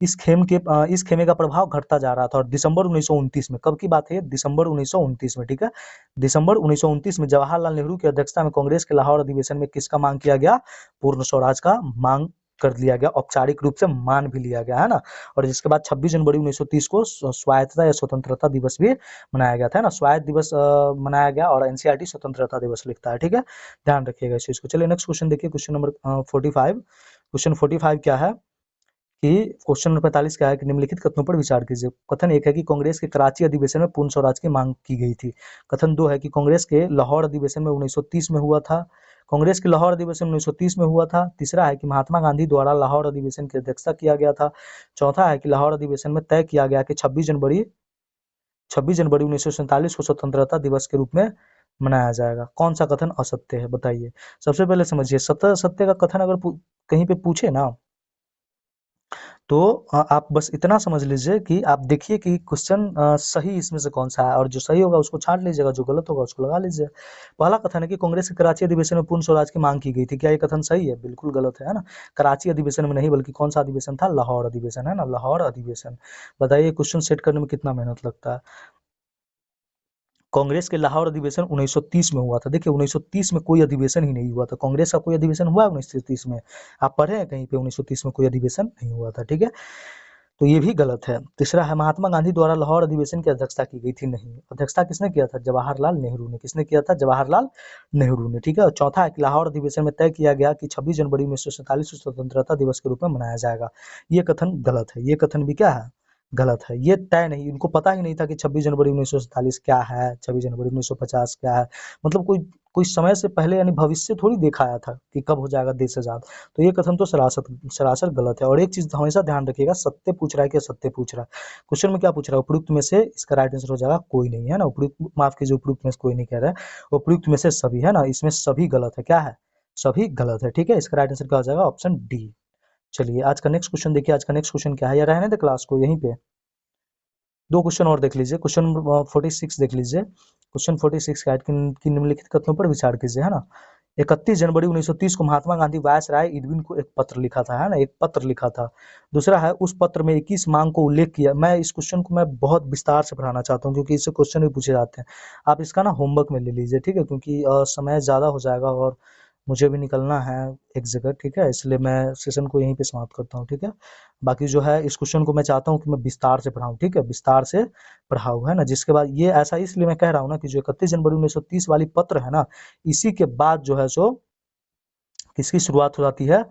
इस खेमे का प्रभाव घटता जा रहा था। और दिसंबर 1929 में, कब की बात है, दिसंबर 1929 में, ठीक है, दिसंबर 1929 में जवाहरलाल नेहरू की अध्यक्षता में कांग्रेस के लाहौर अधिवेशन में किसका मांग किया गया, पूर्ण स्वराज का मांग कर लिया गया, औपचारिक रूप से मान भी लिया गया, है ना। और जिसके बाद 26 जनवरी 1930 को स्वायत्तता या स्वतंत्रता दिवस भी मनाया गया था, है ना, स्वायत्त दिवस मनाया गया, और एनसीईआरटी स्वतंत्रता दिवस लिखता है, ठीक है, ध्यान रखिएगा इस चीज को। चलिए नेक्स्ट क्वेश्चन देखिए, क्वेश्चन नंबर 45। क्वेश्चन 45 क्या है कि क्वेश्चन नंबर 45 क्या है कि निम्नलिखित कथनों पर विचार कीजिए। कथन 1 है कि कांग्रेस के कराची अधिवेशन में पूर्ण स्वराज की मांग की गई थी। कथन 2 है कि कांग्रेस के लाहौर अधिवेशन में 1930 में हुआ था। कांग्रेस के लाहौर अधिवेशन 1930 में हुआ था। तीसरा है कि महात्मा गांधी द्वारा लाहौर अधिवेशन की अध्यक्षता किया गया था। चौथा है कि लाहौर अधिवेशन में तय किया गया कि 26 जनवरी 1947 को स्वतंत्रता दिवस के रूप में मनाया जाएगा। कौन सा कथन असत्य है, बताइए। सबसे पहले समझिए, सत्य सत्य का कथन अगर कहीं पे पूछे ना, तो आप बस इतना समझ लीजिए कि आप देखिए कि क्वेश्चन सही इसमें से कौन सा है, और जो सही होगा उसको छांट लीजिएगा, जो गलत होगा उसको लगा लीजिए। पहला कथन है कि कांग्रेस के कराची अधिवेशन में पूर्ण स्वराज की मांग की गई थी। क्या ये कथन सही है? बिल्कुल गलत है ना। कराची अधिवेशन में नहीं, बल्कि कौन सा अधिवेशन था, लाहौर अधिवेशन, है ना, लाहौर अधिवेशन। बताइए क्वेश्चन सेट करने में कितना मेहनत लगता है। कांग्रेस के लाहौर अधिवेशन 1930 में हुआ था। देखिए 1930 में कोई अधिवेशन ही नहीं हुआ था। कांग्रेस का कोई अधिवेशन हुआ है 1930 में? आप पढ़े हैं कहीं पे 1930 में कोई अधिवेशन नहीं हुआ था, ठीक है, तो ये भी गलत है। तीसरा है महात्मा गांधी द्वारा लाहौर अधिवेशन की अध्यक्षता की गई थी। नहीं, अध्यक्षता किसने किया था? जवाहरलाल नेहरू ने। किसने किया था? जवाहरलाल नेहरू ने, ठीक है। और चौथा है कि लाहौर अधिवेशन में तय किया गया कि 26 जनवरी 1947 को स्वतंत्रता दिवस के रूप में मनाया जाएगा। ये कथन गलत है। ये कथन भी क्या है? गलत है। ये तय नहीं, उनको पता ही नहीं था कि 26 जनवरी 1947 क्या है, 26 जनवरी 1950 क्या है। मतलब कोई कोई समय से पहले यानी भविष्य थोड़ी देखा आया था कि कब हो जाएगा देश आजाद। तो ये कथन तो सरासर गलत है। और एक चीज हमेशा ध्यान रखिएगा, सत्य पूछ रहा है कि असत्य पूछ रहा है। क्वेश्चन में क्या पूछ रहा है? उपयुक्त में से इसका राइट आंसर हो जाएगा कोई नहीं, है ना। उपयुक्त, माफ कीजिए, उपयुक्त में से कोई नहीं कह रहा है, उपयुक्त में से सभी, है ना। इसमें सभी गलत है। क्या है? सभी गलत है, ठीक है। इसका राइट आंसर क्या हो जाएगा? Option D. चलिए आज का नेक्स्ट क्वेश्चन देखिए। आज का नेक्स्ट क्वेश्चन क्या है, या रहने दे क्लास को यहीं पे, दो क्वेश्चन और देख लीजिए। क्वेश्चन 46 देख लीजिए। क्वेश्चन 46 का है कि निम्नलिखित कथनों पर विचार कीजिए, है ना। 31 जनवरी 1930 को महात्मा गांधी वायस राय इरविन को एक पत्र लिखा था, है ना, एक पत्र लिखा था। दूसरा है उस पत्र में 21 मांग को उल्लेख किया। मैं इस क्वेश्चन को मैं बहुत विस्तार से पढ़ाना चाहता हूँ, क्योंकि इससे क्वेश्चन भी पूछे जाते हैं। आप इसका ना होमवर्क में ले लीजिए, ठीक है, क्योंकि समय ज्यादा हो जाएगा और मुझे भी निकलना है एक जगह, ठीक है, इसलिए मैं सेशन को यहीं पे समाप्त करता हूँ, ठीक है। बाकी जो है इस क्वेश्चन को मैं चाहता हूँ कि मैं विस्तार से पढ़ाऊँ, ठीक है, विस्तार से पढ़ाऊँ, है ना। जिसके बाद ये ऐसा इसलिए मैं कह रहा हूँ ना कि जो 31 जनवरी 1930 वाली पत्र है ना, इसी के बाद जो है सो किसकी शुरुआत हो जाती है?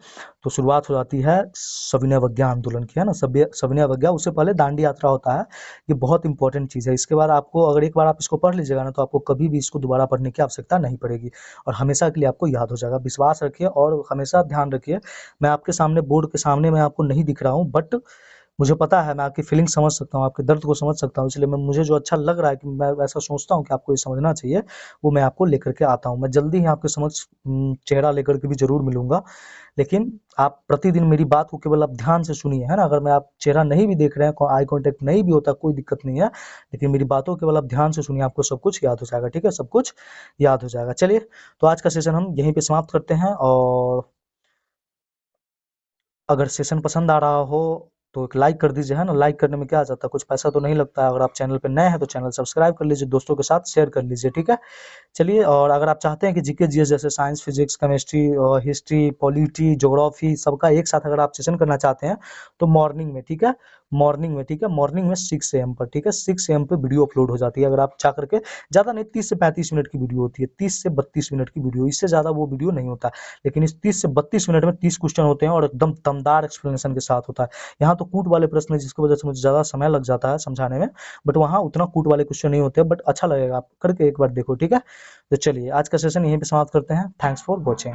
तो शुरुआत हो जाती है सविनय अवज्ञा आंदोलन की, है ना। सविनय अवज्ञा, उससे पहले दांडी यात्रा होता है। ये बहुत इंपॉर्टेंट चीज है। इसके बाद आपको, अगर एक बार आप इसको पढ़ लीजिएगा ना, तो आपको कभी भी इसको दोबारा पढ़ने की आवश्यकता नहीं पड़ेगी, और हमेशा के लिए आपको याद हो जाएगा। विश्वास रखिए और हमेशा ध्यान रखिए, मैं आपके सामने, बोर्ड के सामने मैं आपको नहीं दिख रहा हूँ, बट मुझे पता है, मैं आपकी फीलिंग समझ सकता हूँ, आपके दर्द को समझ सकता हूँ, इसलिए मैं, मुझे जो अच्छा लग रहा है कि मैं वैसा सोचता हूँ कि आपको ये समझना चाहिए, वो मैं आपको लेकर के आता हूँ। मैं जल्दी ही आपके समक्ष चेहरा लेकर के भी जरूर मिलूंगा, लेकिन आप प्रतिदिन मेरी बात को केवल आप ध्यान से सुनिए, है ना। अगर मैं आप चेहरा नहीं भी देख रहे हैं, आई कांटेक्ट नहीं भी होता, कोई दिक्कत नहीं है, लेकिन मेरी बातों को केवल आप ध्यान से सुनिए, आपको सब कुछ याद हो जाएगा, ठीक है, सब कुछ याद हो जाएगा। चलिए, तो आज का सेशन हम यहीं पे समाप्त करते हैं, और अगर सेशन पसंद आ रहा हो तो एक लाइक कर दीजिए, है ना। लाइक करने में क्या आ जाता है, कुछ पैसा तो नहीं लगता है। अगर आप चैनल पे नए हैं तो चैनल सब्सक्राइब कर लीजिए, दोस्तों के साथ शेयर कर लीजिए, ठीक है। चलिए, और अगर आप चाहते हैं कि जीके जीएस जैसे साइंस, फिजिक्स, केमिस्ट्री और हिस्ट्री, पॉलिटी, ज्योग्राफी सबका एक साथ अगर आप सेशन करना चाहते हैं, तो मॉर्निंग में, ठीक है, मॉर्निंग में, ठीक है, मॉर्निंग में 6 AM पर, ठीक है, 6 AM पे वीडियो अपलोड हो जाती है। अगर आप जा करके, ज़्यादा नहीं, 30 से 35 मिनट की वीडियो होती है, 30 से 32 मिनट की वीडियो, इससे ज़्यादा वो वीडियो नहीं होता। लेकिन इस 30 से 32 मिनट में 30 क्वेश्चन होते हैं और एकदम दमदार एक्सप्लेनेशन के साथ होता है। यहाँ तो कूट वाले प्रश्न है, जिसकी वजह से मुझे ज़्यादा समय लग जाता है समझाने में, बट वहाँ उतना कूट वाले क्वेश्चन नहीं होते, बट अच्छा लगेगा, आप करके एक बार देखो, ठीक है। तो चलिए आज का सेशन यहीं पे समाप्त करते हैं। Thanks for watching.